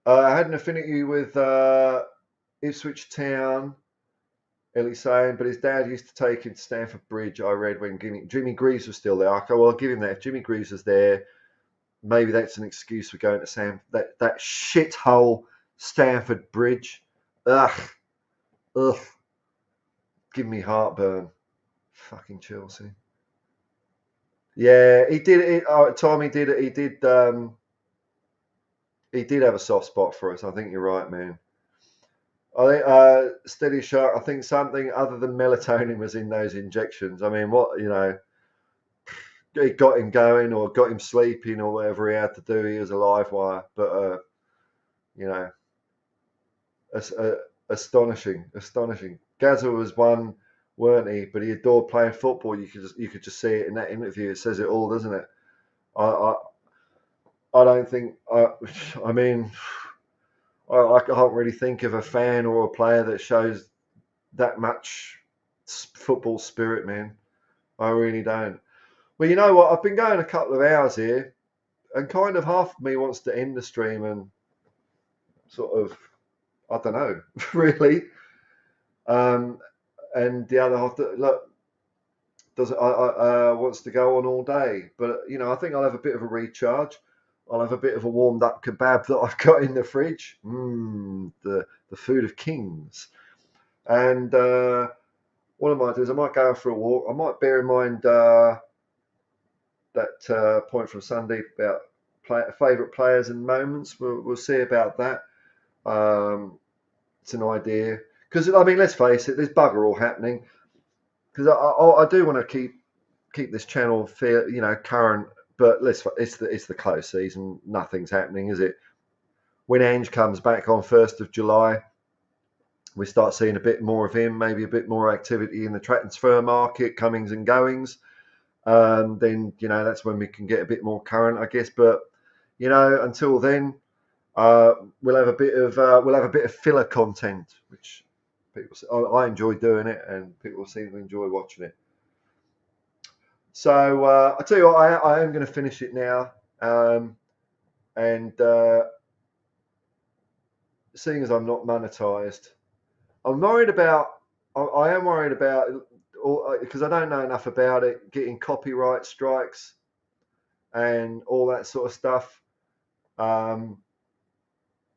I had an affinity with Ipswich Town, Ellie's saying, but his dad used to take him to Stamford Bridge. I read when Jimmy Greaves was still there. I go, well, I'll give him that. If Jimmy Greaves was there, maybe that's an excuse for going to that shithole Stamford Bridge. Ugh. Give me heartburn. Fucking Chelsea. Yeah, he did it. Tom, he did it. He did have a soft spot for us. I think you're right, man. I think Steady Shark, I think something other than melatonin was in those injections. I mean, it got him going or got him sleeping or whatever he had to do. He was a live wire, but astonishing. Gazza was one, weren't he? But he adored playing football. You could just see it in that interview. It says it all, doesn't it? I don't think. I mean, I can't really think of a fan or a player that shows that much football spirit, man. I really don't. Well, you know what? I've been going a couple of hours here, and kind of half of me wants to end the stream and sort of, I don't know, really. And the other half, wants to go on all day. But I think I'll have a bit of a recharge. I'll have a bit of a warmed up kebab that I've got in the fridge. The food of kings. And what I might do is I might go for a walk. I might bear in mind that point from Sunday about favourite players and moments. We'll see about that. It's an idea. Because, I mean, let's face it, there's bugger all happening. Because I do want to keep this channel fair, current. But it's the close season. Nothing's happening, is it? When Ange comes back on 1st of July, we start seeing a bit more of him, maybe a bit more activity in the transfer market, comings and goings. Then that's when we can get a bit more current, I guess. But until then, we'll have a bit of filler content, which people say, I enjoy doing it, and people seem to enjoy watching it. So I tell you what, I am going to finish it now, and seeing as I'm not monetized, I am worried about, because I don't know enough about it, getting copyright strikes and all that sort of stuff, and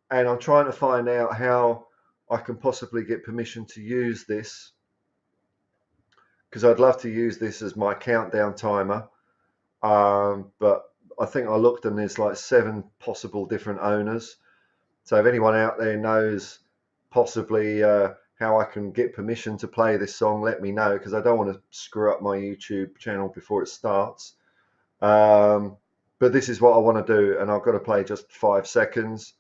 I'm trying to find out how I can possibly get permission to use this. Because I'd love to use this as my countdown timer, but I think I looked and there's like 7 possible different owners. So if anyone out there knows possibly how I can get permission to play this song, let me know, because I don't want to screw up my YouTube channel before it starts. But this is what I want to do, and I've got to play just 5 seconds.